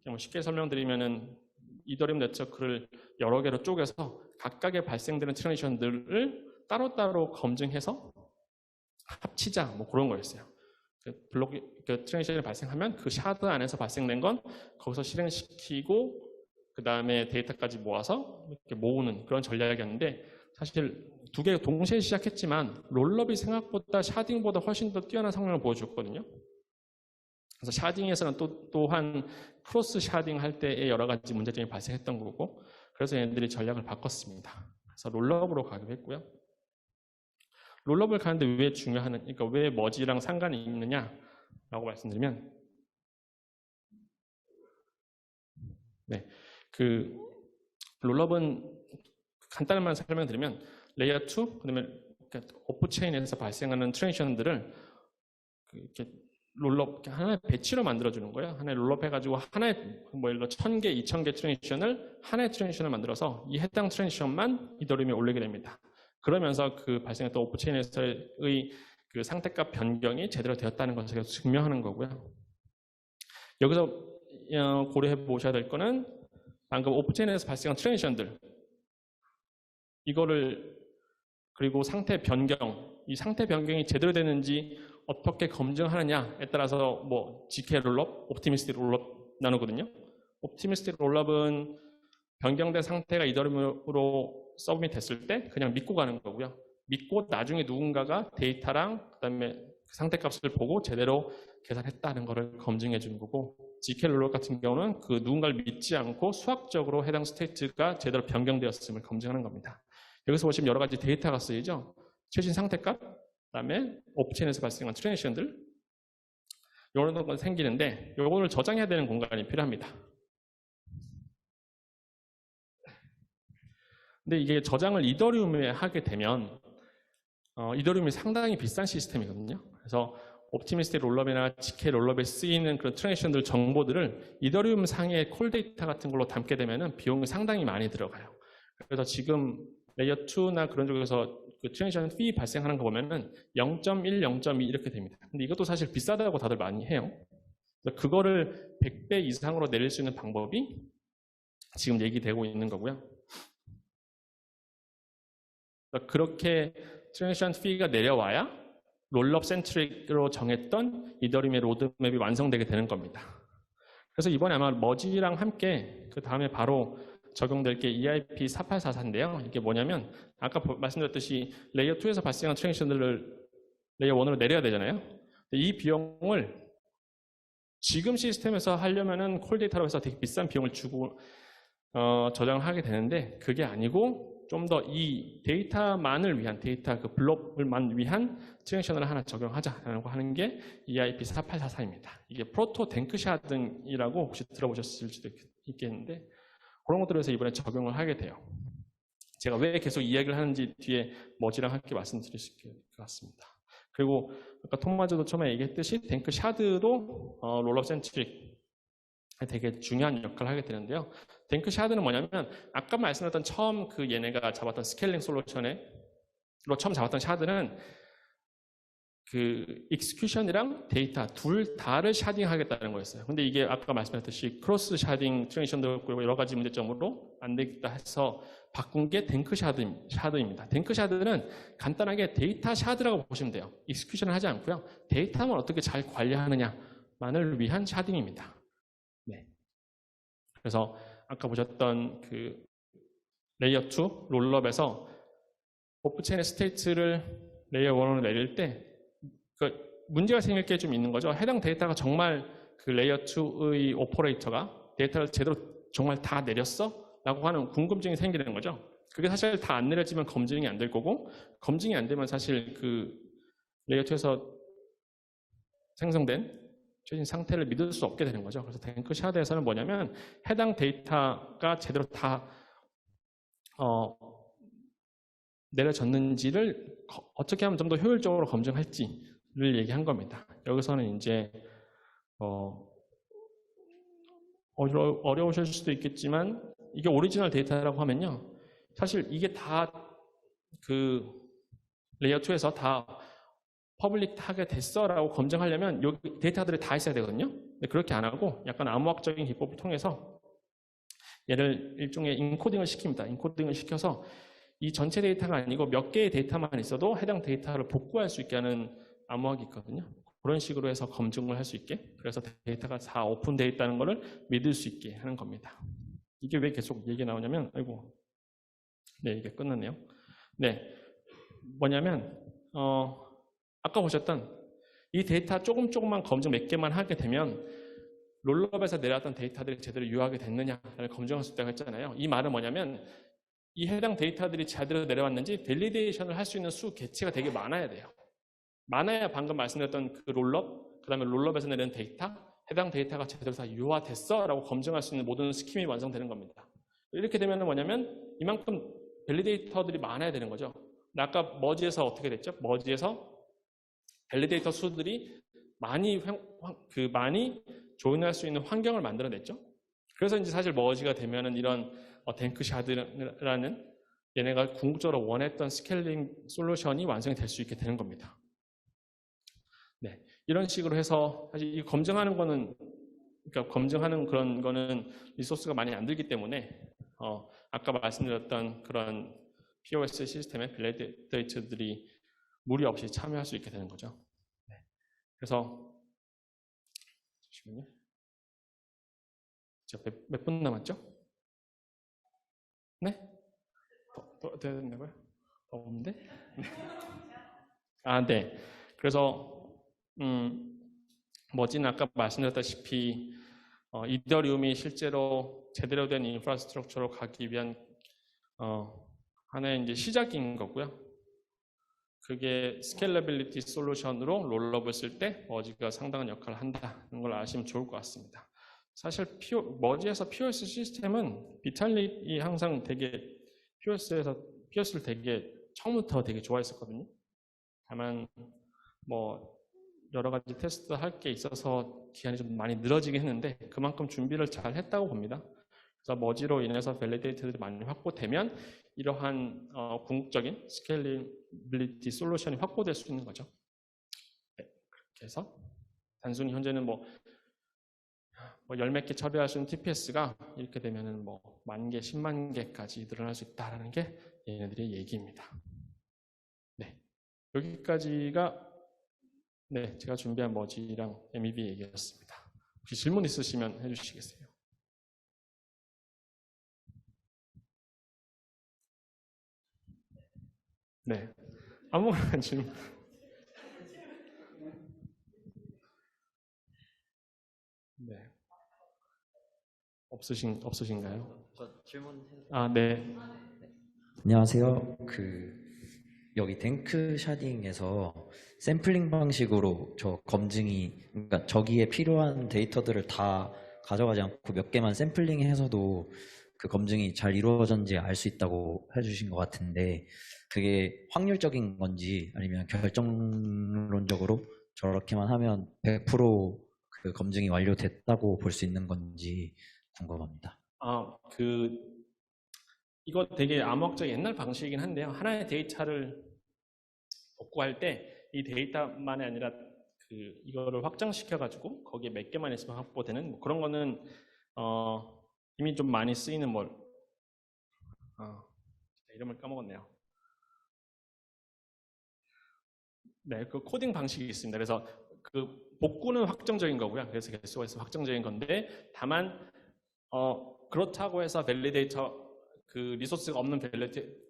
뭐 쉽게 설명드리면은 이더리움 네트워크를 여러 개로 쪼개서 각각의 발생되는 트랜지션들을 따로따로 검증해서 합치자 뭐 그런 거였어요. 트랜지션이 발생하면 그 샤드 안에서 발생된 건 거기서 실행시키고 그 다음에 데이터까지 모아서 이렇게 모으는 그런 전략이었는데, 사실 두 개 동시에 시작했지만 롤업이 생각보다 샤딩보다 훨씬 더 뛰어난 성능을 보여줬거든요. 그래서 샤딩에서는 또한 크로스 샤딩 할 때의 여러 가지 문제점이 발생했던 거고, 그래서 얘네들이 전략을 바꿨습니다. 그래서 롤업으로 가기로 했고요. 롤업을 가는데 왜 그러니까 왜 머지랑 상관이 있느냐라고 말씀드리면, 네, 롤업은 간단한 설명드리면 레이어 2, 그다음에 오프체인에서 발생하는 트랜지션들을 이렇게 롤업 하나의 배치로 만들어주는 거예요. 하나의 롤업 해가지고 하나의 뭐 예를 들어 1000개, 2000개 트랜지션을 하나의 트랜지션을 만들어서 이 해당 트랜지션만 이더리움에 올리게 됩니다. 그러면서 그 발생했던 오프체인에서의 그 상태값 변경이 제대로 되었다는 것을 증명하는 거고요. 여기서 고려해 보셔야 될 거는 방금 오프체인에서 발생한 트랜지션들, 이거를 그리고 상태 변경, 이 상태 변경이 제대로 되는지 어떻게 검증하느냐에 따라서 뭐 GK 롤업, 옵티미스틱 롤업 나누거든요. 옵티미스틱 롤업은 변경된 상태가 이더리움으로 서브밋 됐을 때 그냥 믿고 가는 거고요. 믿고 나중에 누군가가 데이터랑 그다음에 상태값을 보고 제대로 계산했다는 것을 검증해 주는 거고, GK 롤업 같은 경우는 그 누군가를 믿지 않고 수학적으로 해당 스테이트가 제대로 변경되었음을 검증하는 겁니다. 여기서 보시면 여러 가지 데이터가 쓰이죠. 최신 상태값, 그다음에 오프체인에서 발생한 트랜지션들, 이런 건 생기는데 이거를 저장해야 되는 공간이 필요합니다. 근데 이게 저장을 이더리움에 하게 되면 이더리움이 상당히 비싼 시스템이거든요. 그래서 옵티미스틱 롤업이나 GK 롤업에 쓰이는 그런 트랜지션들 정보들을 이더리움 상의 콜 데이터 같은 걸로 담게 되면 비용이 상당히 많이 들어가요. 그래서 지금 레이어 2나 그런 쪽에서 그 트랜지션 피 발생하는 거 보면은 0.1, 0.2 이렇게 됩니다. 근데 이것도 사실 비싸다고 다들 많이 해요. 그래서 그거를 100배 이상으로 내릴 수 있는 방법이 지금 얘기되고 있는 거고요. 그렇게 트랜지션 피가 내려와야 롤업 센트릭으로 정했던 이더리움의 로드맵이 완성되게 되는 겁니다. 그래서 이번에 아마 머지랑 함께 그 다음에 바로 적용될 게 EIP 4844인데요. 이게 뭐냐면 아까 말씀드렸듯이 레이어 2에서 발생한 트랜지션들을 레이어 1으로 내려야 되잖아요. 이 비용을 지금 시스템에서 하려면은 콜 데이터로 해서 되게 비싼 비용을 주고 저장을 하게 되는데, 그게 아니고 좀 더 이 데이터만을 위한 데이터 그 블록을만 위한 트랜지션을 하나 적용하자라고 하는 게 EIP 4844입니다. 이게 프로토 댕크샤딩이라고 혹시 들어보셨을 수도 있겠는데, 그런 것들에서 이번에 적용을 하게 돼요. 제가 왜 계속 이야기를 하는지 뒤에 머지랑 함께 말씀드릴 수 있을 것 같습니다. 그리고 아까 토마즈도 처음에 얘기했듯이 댕크샤드도 롤업 센트릭 되게 중요한 역할을 하게 되는데요. 댕크샤드는 뭐냐면 아까 말씀드렸던 처음 그 얘네가 잡았던 스케일링 솔루션으로 처음 잡았던 샤드는 그 익스큐션이랑 데이터 둘 다를 샤딩하겠다는 거였어요. 근데 이게 아까 말씀드렸듯이 크로스 샤딩 트랜지션도 있고 여러 가지 문제점으로 안 되겠다 해서 바꾼 게 댕크 샤드입니다. 댕크 샤드는 간단하게 데이터 샤드라고 보시면 돼요. 익스큐션을 하지 않고요. 데이터만 어떻게 잘 관리하느냐만을 위한 샤딩입니다. 네. 그래서 아까 보셨던 그 레이어 2 롤업에서 오프체인의 스테이트를 레이어 1으로 내릴 때 문제가 생길 게 좀 있는 거죠. 해당 데이터가 정말 그 레이어 2의 오퍼레이터가 데이터를 제대로 정말 다 내렸어? 라고 하는 궁금증이 생기는 거죠. 그게 사실 다 안 내려지면 검증이 안 될 거고, 검증이 안 되면 사실 그 레이어 2에서 생성된 최신 상태를 믿을 수 없게 되는 거죠. 그래서 댕크 샤드에서는 뭐냐면 해당 데이터가 제대로 다 내려졌는지를 어떻게 하면 좀 더 효율적으로 검증할지를 얘기한 겁니다. 여기서는 이제 어려우실 수도 있겠지만 이게 오리지널 데이터라고 하면요. 사실 이게 다 그 레이어 2에서 다 퍼블릭하게 됐어라고 검증하려면 이 데이터들이 다 있어야 되거든요. 근데 그렇게 안 하고 약간 암호학적인 기법을 통해서 얘를 일종의 인코딩을 시킵니다. 인코딩을 시켜서 이 전체 데이터가 아니고 몇 개의 데이터만 있어도 해당 데이터를 복구할 수 있게 하는 암호학이 있거든요. 그런 식으로 해서 검증을 할 수 있게, 그래서 데이터가 다 오픈되어 있다는 것을 믿을 수 있게 하는 겁니다. 이게 왜 계속 얘기 나오냐면, 아이고, 네, 이게 끝났네요. 네, 뭐냐면 아까 보셨던 이 데이터 조금만 검증 몇 개만 하게 되면 롤업에서 내려왔던 데이터들이 제대로 유효하게 됐느냐를 검증할 수 있다고 했잖아요. 이 말은 뭐냐면 이 해당 데이터들이 제대로 내려왔는지 밸리데이션을 할 수 있는 수 개체가 되게 많아야 돼요. 많아야 방금 말씀드렸던 그 롤업, 그 다음에 롤업에서 내린 데이터, 해당 데이터가 제대로 다 유효화됐어 라고 검증할 수 있는 모든 스킴이 완성되는 겁니다. 이렇게 되면 뭐냐면 이만큼 밸리데이터들이 많아야 되는 거죠. 아까 머지에서 어떻게 됐죠? 머지에서 밸리데이터 수들이 많이 조인할 수 있는 환경을 만들어냈죠. 그래서 이제 사실 머지가 되면은 이런 댕크 샤드라는 얘네가 궁극적으로 원했던 스케일링 솔루션이 완성이 될 수 있게 되는 겁니다. 네, 이런 식으로 해서 사실 이 검증하는 거는, 그러니까 검증하는 그런 거는 리소스가 많이 안 들기 때문에 아까 말씀드렸던 그런 POS 시스템의 밸리데이터들이 무리 없이 참여할 수 있게 되는 거죠. 네. 그래서 잠시만요. 몇 분 남았죠? 네? 더 돼야 된다고요? 더 없는데? 네. 아, 네. 그래서 머지는 아까 말씀드렸다시피 이더리움이 실제로 제대로 된 인프라스트럭처로 가기 위한 하나의 이제 시작인 거고요. 그게 스케일러빌리티 솔루션으로 롤업을 쓸 때 머지가 상당한 역할을 한다는 걸 아시면 좋을 것 같습니다. 사실 머지에서 POS 시스템은 비탈릭이 항상 되게 POS를 되게 처음부터 되게 좋아했었거든요. 다만 뭐 여러 가지 테스트 할 게 있어서 기한이 좀 많이 늘어지긴 했는데 그만큼 준비를 잘 했다고 봅니다. 그래서 머지로 인해서 밸리데이터들이 많이 확보되면 이러한 궁극적인 스케일리빌리티 솔루션이 확보될 수 있는 거죠. 네, 그렇게 해서 단순히 현재는 뭐 열 몇 개 처리할 수 있는 TPS가 이렇게 되면은 뭐 10,000개, 10만 개까지 늘어날 수 있다라는 게 얘네들의 얘기입니다. 네, 여기까지가 네, 제가 준비한 머지랑 MEV 얘기였습니다. 혹시 질문 있으시면 해주시겠어요? 네, 아무거나 질문. 네, 없으신가요? 저 질문. 아, 네. 안녕하세요. 여기 댕크 샤딩에서 샘플링 방식으로 그러니까 저기에 필요한 데이터들을 다 가져가지 않고 몇 개만 샘플링해서도 그 검증이 잘 이루어졌는지 알 수 있다고 해주신 것 같은데 그게 확률적인 건지 아니면 결정론적으로 저렇게만 하면 100% 그 검증이 완료됐다고 볼 수 있는 건지 궁금합니다. 이거 되게 암호학적 옛날 방식이긴 한데요. 하나의 데이터를 복구할 때 이 데이터만이 아니라 이거를 확장시켜가지고 거기에 몇 개만 있으면 확보되는 뭐 그런 거는 이미 좀 많이 쓰이는 이름을 까먹었네요. 네, 그 코딩 방식이 있습니다. 그래서 그 복구는 확정적인 거고요. 그래서 개수가 있으면 확정적인 건데, 다만 그렇다고 해서 밸리데이터 그 리소스가 없는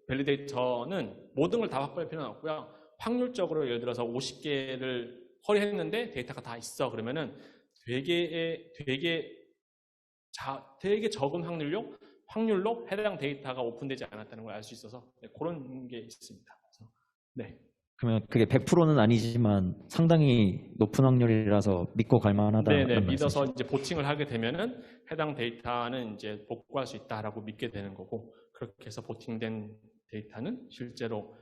밸리데이터는 모든 걸 다 확보할 필요는 없고요. 확률적으로 예를 들어서 50개를 허리했는데 데이터가 다 있어. 그러면은 되게 적은 확률로 해당 데이터가 오픈되지 않았다는 걸 알 수 있어서 네, 그런 게 있습니다. 그래서, 네. 그러면 그게 100%는 아니지만 상당히 높은 확률이라서 믿고 갈 만하다. 네네, 믿어서 이제 보팅을 하게 되면은 해당 데이터는 이제 복구할 수 있다라고 믿게 되는 거고, 그렇게 해서 보팅된 데이터는 실제로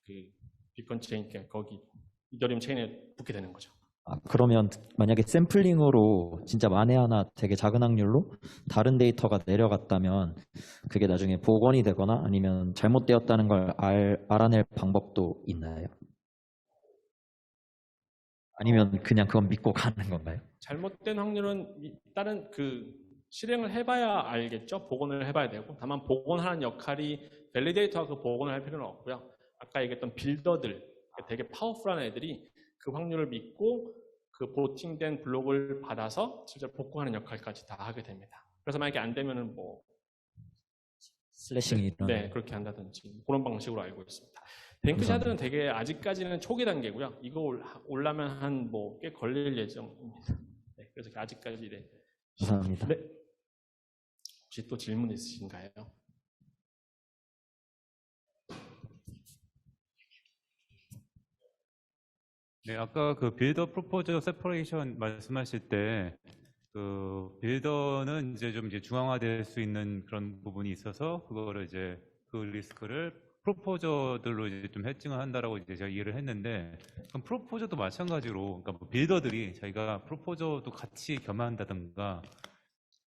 그 비건 체인, 거기 이더리움 체인에 붙게 되는 거죠. 그러면 만약에 샘플링으로 진짜 만에 하나 되게 작은 확률로 다른 데이터가 내려갔다면 그게 나중에 복원이 되거나 아니면 잘못되었다는 걸 알아낼 방법도 있나요? 아니면 그냥 그건 믿고 가는 건가요? 잘못된 확률은 일단은 그 실행을 해봐야 알겠죠. 복원을 해봐야 되고, 다만 복원하는 역할이 밸리데이터가 그 복원을 할 필요는 없고요. 아까 얘기했던 빌더들, 되게 파워풀한 애들이 그 확률을 믿고 그 보팅된 블록을 받아서 실제로 복구하는 역할까지 다 하게 됩니다. 그래서 만약에 안 되면은 뭐 슬래싱이 일어나요. 네, 그렇게 한다든지 그런 방식으로 알고 있습니다. 뱅크샤드는 되게 아직까지는 초기 단계고요. 이거 올라면 한 뭐 꽤 걸릴 예정입니다. 네, 그래서 아직까지 이래. 감사합니다. 네. 혹시 또 질문 있으신가요? 네, 아까 그 빌더 프로포저 세퍼레이션 말씀하실 때 그 빌더는 이제 좀 중앙화될 수 있는 그런 부분이 있어서 그거를 이제 그 리스크를 프로포저들로 이제 좀 해칭을 한다라고 이제 제가 이해를 했는데, 그럼 프로포저도 마찬가지로, 그러니까 뭐 빌더들이 자기가 프로포저도 같이 겸한다든가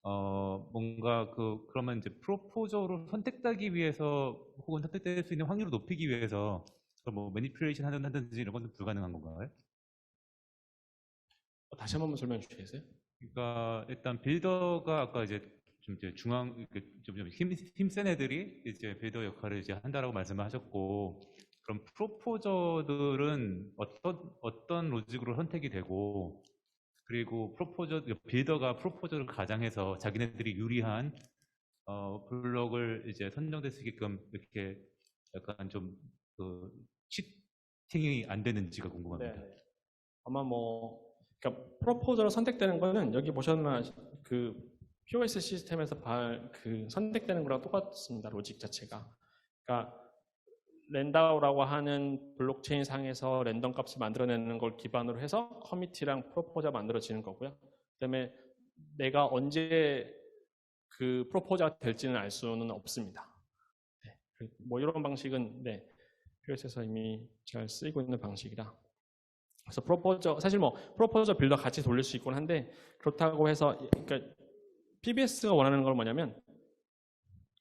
뭔가 그러면 이제 프로포저로 선택되기 위해서 혹은 선택될 수 있는 확률을 높이기 위해서 뭐 매니플레이션 하든지 이런 건 불가능한 건가요? 다시 한 번만 설명해 주시겠어요? 그러니까 일단 빌더가 아까 이제 좀 이제 힘센 애들이 이제 빌더 역할을 이제 한다라고 말씀을 하셨고, 그럼 프로포저들은 어떤 로직으로 선택이 되고, 그리고 빌더가 프로포저를 가장해서 자기네들이 유리한 블록을 이제 선정될 수 있게끔 이렇게 약간 좀 치팅이 안 되는지가 궁금합니다. 네. 아마 그러니까 프로포저로 선택되는 거는 여기 보시면 그 POS 시스템에서 선택되는 거랑 똑같습니다. 로직 자체가. 그러니까 랜다오라고 하는 블록체인 상에서 랜덤 값을 만들어내는 걸 기반으로 해서 커미티랑 프로포저가 만들어지는 거고요. 그다음에 내가 언제 그 프로포저가 될지는 알 수는 없습니다. 네. 뭐 이런 방식은 네, POS에서 이미 잘 쓰이고 있는 방식이라. 그래서 사실 프로포저 빌더 같이 돌릴 수 있곤 한데, 그렇다고 해서 그러니까 PBS가 원하는 건 뭐냐면,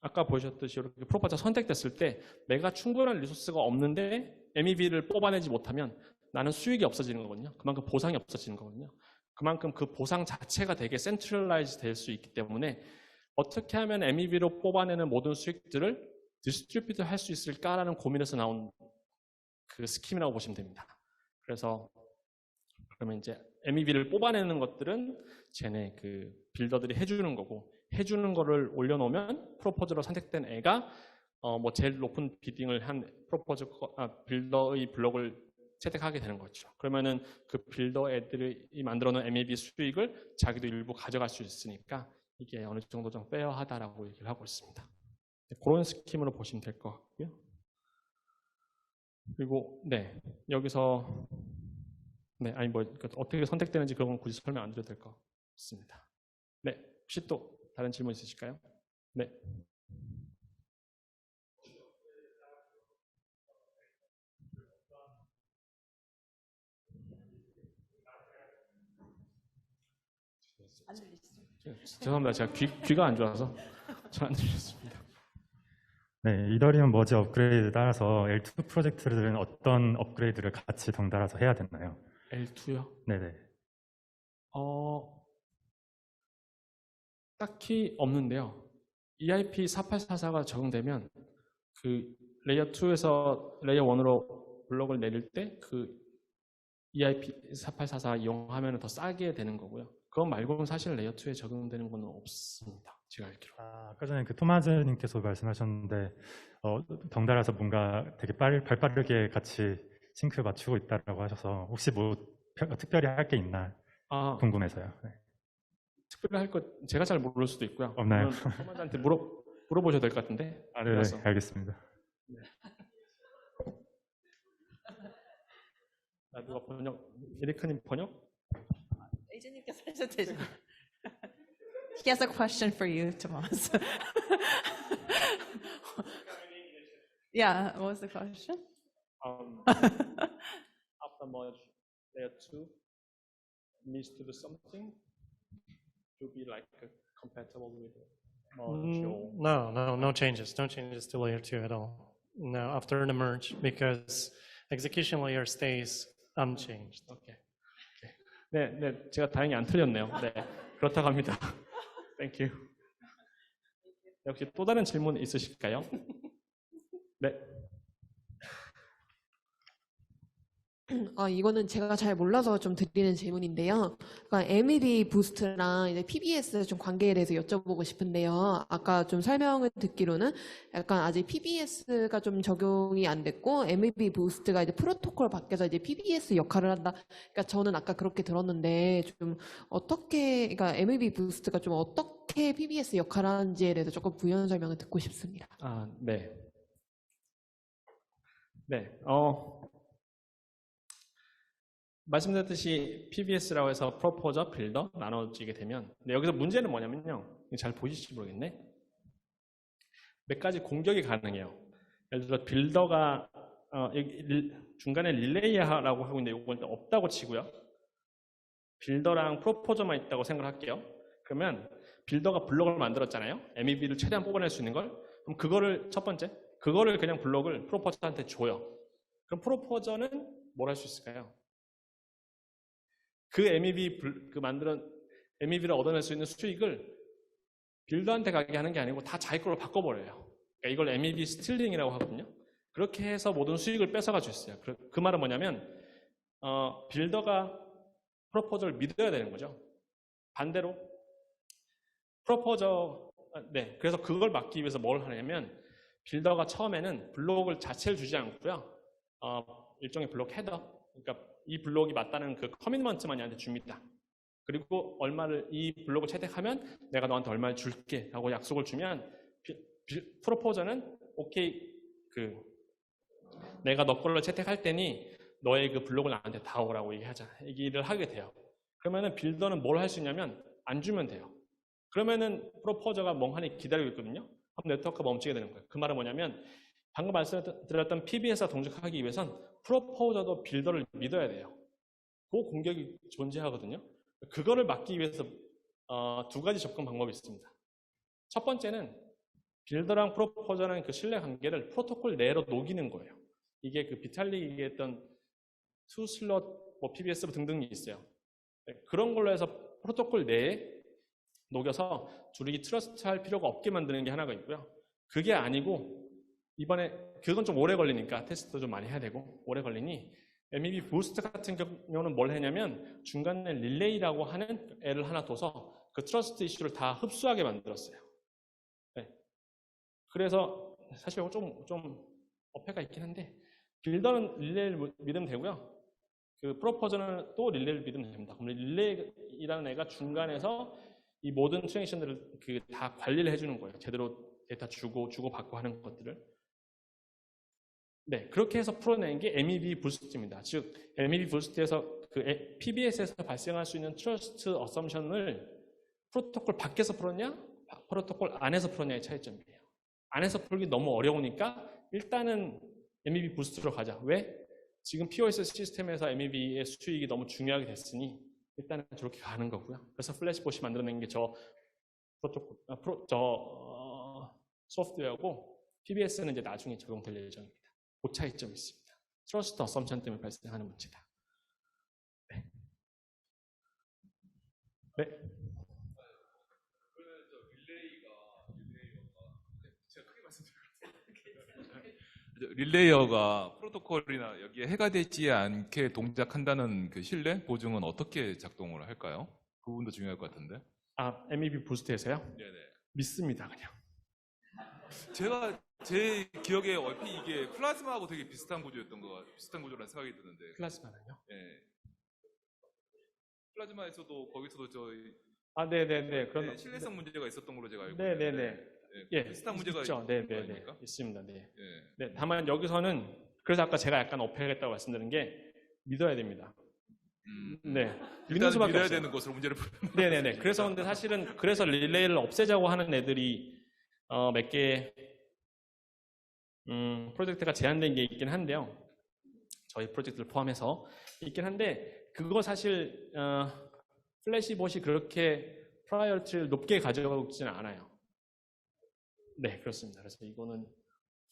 아까 보셨듯이 이렇게 프로포저 선택됐을 때 내가 충분한 리소스가 없는데 MEV를 뽑아내지 못하면 나는 수익이 없어지는 거거든요. 그만큼 보상이 없어지는 거거든요. 그만큼 그 보상 자체가 되게 센트럴라이즈 될 수 있기 때문에 어떻게 하면 MEV로 뽑아내는 모든 수익들을 디스트리뷰트 할 수 있을까라는 고민에서 나온 그 스킴이라고 보시면 됩니다. 그래서 그러면 이제 MEV를 뽑아내는 것들은 쟤네 그 빌더들이 해주는 거고, 해주는 거를 올려놓으면 프로포저로 선택된 애가 제일 높은 비딩을 한 빌더의 블록을 채택하게 되는 거죠. 그러면은 그 빌더 애들이 만들어놓은 MEV 수익을 자기도 일부 가져갈 수 있으니까 이게 어느 정도 좀 페어하다라고 얘기를 하고 있습니다. 그런 스킴으로 보시면 될 것 같고요. 그리고 네, 여기서 어떻게 선택되는지 그런 건 굳이 설명 안 드려도 될 것 같습니다. 네, 혹시 또 다른 질문 있으실까요? 네. 안 들리시죠? 죄송합니다. 제가 귀가 안 좋아서 잘 안 들렸습니다. 네, 이더리움 머지 업그레이드에 따라서 L2 프로젝트들은 어떤 업그레이드를 같이 덩달아서 해야 되나요? L2요? 네네. 딱히 없는데요. EIP 4844가 적용되면 그 레이어 2에서 레이어 1으로 블록을 내릴 때 그 EIP 4844 이용하면 더 싸게 되는 거고요. 그거 말고는 사실 레이어 2에 적용되는 건 없습니다. 제가 알기로. 아까 전에 그 토마즈님께서 말씀하셨는데 덩달아서 뭔가 되게 발빠르게 같이 싱크 맞추고 있다라고 하셔서 혹시 뭐 특별히 할 게 있나 아, 궁금해서요. 네. 특별히 할 것 제가 잘 모를 수도 있고요. 없나요? 토마즈한테 물어보셔야 될 것 같은데. 아, 네, 그래서. 알겠습니다. 누가 번역? 에리카님 번역? 에이전님께서 하셔도 되죠. He has a question for you, Tomas. Yeah, what was the question? After merge, layer 2 needs to do something to be like compatible with merge or No changes. No changes to layer 2 at all. No, after the merge, because execution layer stays unchanged. 오케이. 네, 제가 다행히 안 틀렸네요. 네, 그렇다고 합니다. Thank you. 혹시 또 다른 질문 있으실까요? 네. 이거는 제가 잘 몰라서 좀 드리는 질문인데요. 그러니까 MEV 부스트랑 이제 PBS 좀 관계에 대해서 여쭤보고 싶은데요. 아까 좀 설명을 듣기로는 약간 아직 PBS가 좀 적용이 안 됐고 MEV 부스트가 이제 프로토콜 밖에서 이제 PBS 역할을 한다. 그러니까 저는 아까 그렇게 들었는데 좀 그러니까 MEV 부스트가 좀 어떻게 PBS 역할을 하는지에 대해서 조금 부연 설명을 듣고 싶습니다. 네. 말씀드렸듯이 PBS라고 해서 프로포저, 빌더 나눠지게 되면 여기서 문제는 뭐냐면요. 잘 보실지 모르겠네. 몇 가지 공격이 가능해요. 예를 들어 빌더가 중간에 릴레이라고 하고 있는데 이건 없다고 치고요. 빌더랑 프로포저만 있다고 생각할게요. 그러면 빌더가 블록을 만들었잖아요. MEV를 최대한 뽑아낼 수 있는 걸. 그럼 그거를 첫 번째, 그거를 그냥 블록을 프로포저한테 줘요. 그럼 프로포저는 뭘 할 수 있을까요? 그 MEV를 얻어낼 수 있는 수익을 빌더한테 가게 하는 게 아니고 다 자기 걸로 바꿔버려요. 그러니까 이걸 MEV 스틸링이라고 하거든요. 그렇게 해서 모든 수익을 뺏어가 줄 수 있어요. 그 말은 뭐냐면 빌더가 프로포저를 믿어야 되는 거죠. 반대로 그래서 그걸 막기 위해서 뭘 하냐면 빌더가 처음에는 블록을 자체를 주지 않고요. 일종의 블록 헤더, 그러니까 이 블록이 맞다는 그 커미트먼트만 얘한테 줍니다. 그리고 이 블록을 채택하면 내가 너한테 얼마를 줄게 하고 약속을 주면 프로포저는 오케이, 내가 너 걸로 채택할 테니 너의 그 블록을 나한테 다 오라고 얘기를 하게 돼요. 그러면은 빌더는 뭘 할 수 있냐면 안 주면 돼요. 그러면은 프로포저가 멍하니 기다리고 있거든요. 그럼 네트워크가 멈추게 되는 거예요. 그 말은 뭐냐면 방금 말씀드렸던 PBS와 동작하기 위해선 프로포저도 빌더를 믿어야 돼요. 그 공격이 존재하거든요. 그거를 막기 위해서 두 가지 접근 방법이 있습니다. 첫 번째는 빌더랑 프로포저라는 그 신뢰 관계를 프로토콜 내로 녹이는 거예요. 이게 그 비탈리 얘기했던 투 슬롯, PBS 등등이 있어요. 그런 걸로 해서 프로토콜 내에 녹여서 둘이 트러스트할 필요가 없게 만드는 게 하나가 있고요. 그게 아니고 이번에 그건 좀 오래 걸리니까 테스트도 좀 많이 해야 되고 오래 걸리니 MEV 부스트 같은 경우는 뭘 했냐면 중간에 릴레이라고 하는 애를 하나 둬서 그 트러스트 이슈를 다 흡수하게 만들었어요. 네. 그래서 사실 좀 어폐가 있긴 한데 빌더는 릴레이를 믿으면 되고요. 그 프로포저는 또 릴레이를 믿으면 됩니다. 그럼 릴레이라는 애가 중간에서 이 모든 트랜지션들을 다 관리를 해주는 거예요. 제대로 데이터 주고 받고 하는 것들을. 네, 그렇게 해서 풀어낸 게 MEV 부스트입니다. 즉, MEV 부스트에서 PBS에서 발생할 수 있는 트러스트 어썸션을 프로토콜 밖에서 풀었냐, 프로토콜 안에서 풀었냐의 차이점이에요. 안에서 풀기 너무 어려우니까 일단은 MEV 부스트로 가자. 왜? 지금 POS 시스템에서 MEV의 수익이 너무 중요하게 됐으니 일단은 저렇게 가는 거고요. 그래서 플래시봇이 만들어낸 게 소프트웨어고 PBS는 이제 나중에 적용될 예정입니다. 그 차이점이 있습니다. 트러스트 어썸션 때문에 발생하는 문제다. 네. 네. 제가 크게 말씀드릴게요. 릴레이어가 프로토콜이나 여기에 해가 되지 않게 동작한다는 그 신뢰 보증은 어떻게 작동을 할까요? 그 부분도 중요할 것 같은데. MEB 부스트에서요? 네네. 믿습니다, 그냥. 제가 제 기억에 얼핏 이게 플라즈마하고 되게 비슷한 구조라는 생각이 드는데. 플라즈마는요? 예. 플라즈마에서도 거기서도 저희 네네네. 그럼 신뢰성 문제가 있었던 걸로 제가 알고 네네네. 있는데. 예, 비슷한 문제가 있죠. 있는 거 네네네. 아닙니까? 있습니다. 네. 예. 네. 다만 여기서는 그래서 아까 제가 약간 어필했다고 말씀드린 게 믿어야 됩니다. 네. 믿는 일단 수밖에 믿어야 없어요. 되는 것으로 문제를 푸는. 네네네. 그래서 근데 사실은 그래서 릴레이를 없애자고 하는 애들이 몇 개 프로젝트가 제한된 게 있긴 한데요. 저희 프로젝트를 포함해서 있긴 한데 그거 사실 플래시봇이 그렇게 프라이어티를 높게 가져오지는 않아요. 네, 그렇습니다. 그래서 이거는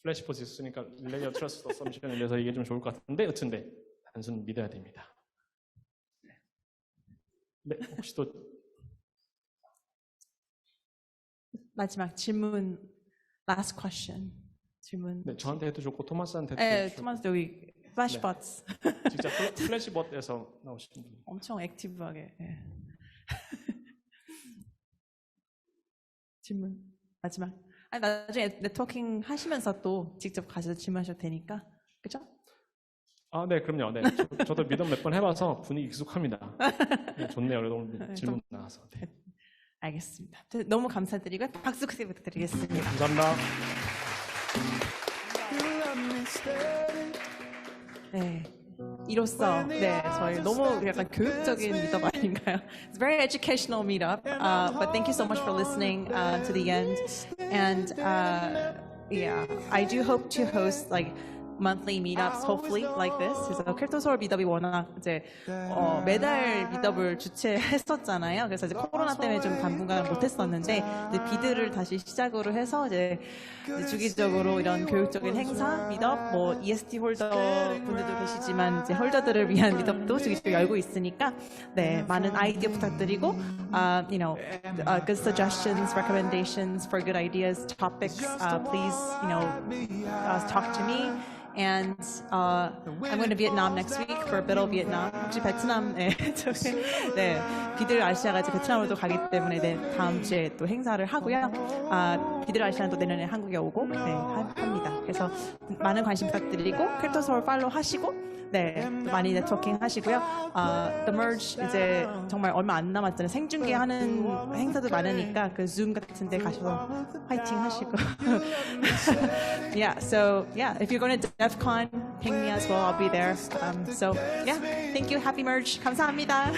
플래시봇이 있으니까 레이어 트러스트 어썸션에 대해서 이게 좀 좋을 것 같은데 여튼 네, 단순 믿어야 됩니다. 네, 혹시 또 마지막 질문, last question. 질문. 네, 저한테 해도 좋고 토마스한테도 네, 해도 좋고. 토마스 여기 플래시버츠. 진짜 플래시봇에서 나오신 분. 엄청 액티브하게. 예. 질문 마지막. 나중에 네트워킹 하시면서 또 직접 가서 질문하셔도 되니까, 그죠? 네, 그럼요. 네, 저도 미덤 몇 번 해봐서 분위기 익숙합니다. 네, 좋네요. 오늘 질문 나와서. 네. 알겠습니다. 너무 감사드리고 박수 크게 부탁드리겠습니다. 감사합니다. 네. 이로써 저희 너무 약간 교육적인 meetup 아닌가요? It's a very educational meetup, but thank you so much for listening to the end. And yeah, I do hope to host like monthly meetups, hopefully like this. 그래서 크립토 서울 미더비 워낙 이제 매달 미더블 주최했었잖아요. 그래서 이제 코로나 때문에 좀 당분간 못했었는데 이제 비드를 다시 시작으로 해서 이제 주기적으로 이런 교육적인 행사, 미덥, 뭐 EST 홀더 분들도 계시지만 이제 홀더들을 위한 미덥도 주기적으로 열고 있으니까 네, 많은 아이디어 부탁드리고, you know, good suggestions, recommendations for good ideas, topics, please, you know, talk to me. And I'm going to Vietnam next week for Battle Vietnam. 혹시 베트남에 비들 아시아가 이제 베트남으로도 가기 때문에 다음 주에 또 행사를 하고요. 비들 아시아는 또 내년에 한국에 오고 합니다. 그래서 많은 관심 부탁드리고 크립토 서울 팔로우 하시고 많이 네트워킹 하시고요. The Merge 이제 정말 얼마 안 남았잖아요. 생중계하는 행사도 많으니까 그 줌 같은 데 가셔서 화이팅 하시고. Yeah, so yeah, if you're going to DEF CON, ping me as well. I'll be there. So yeah, thank you. Happy Merge. 감사합니다.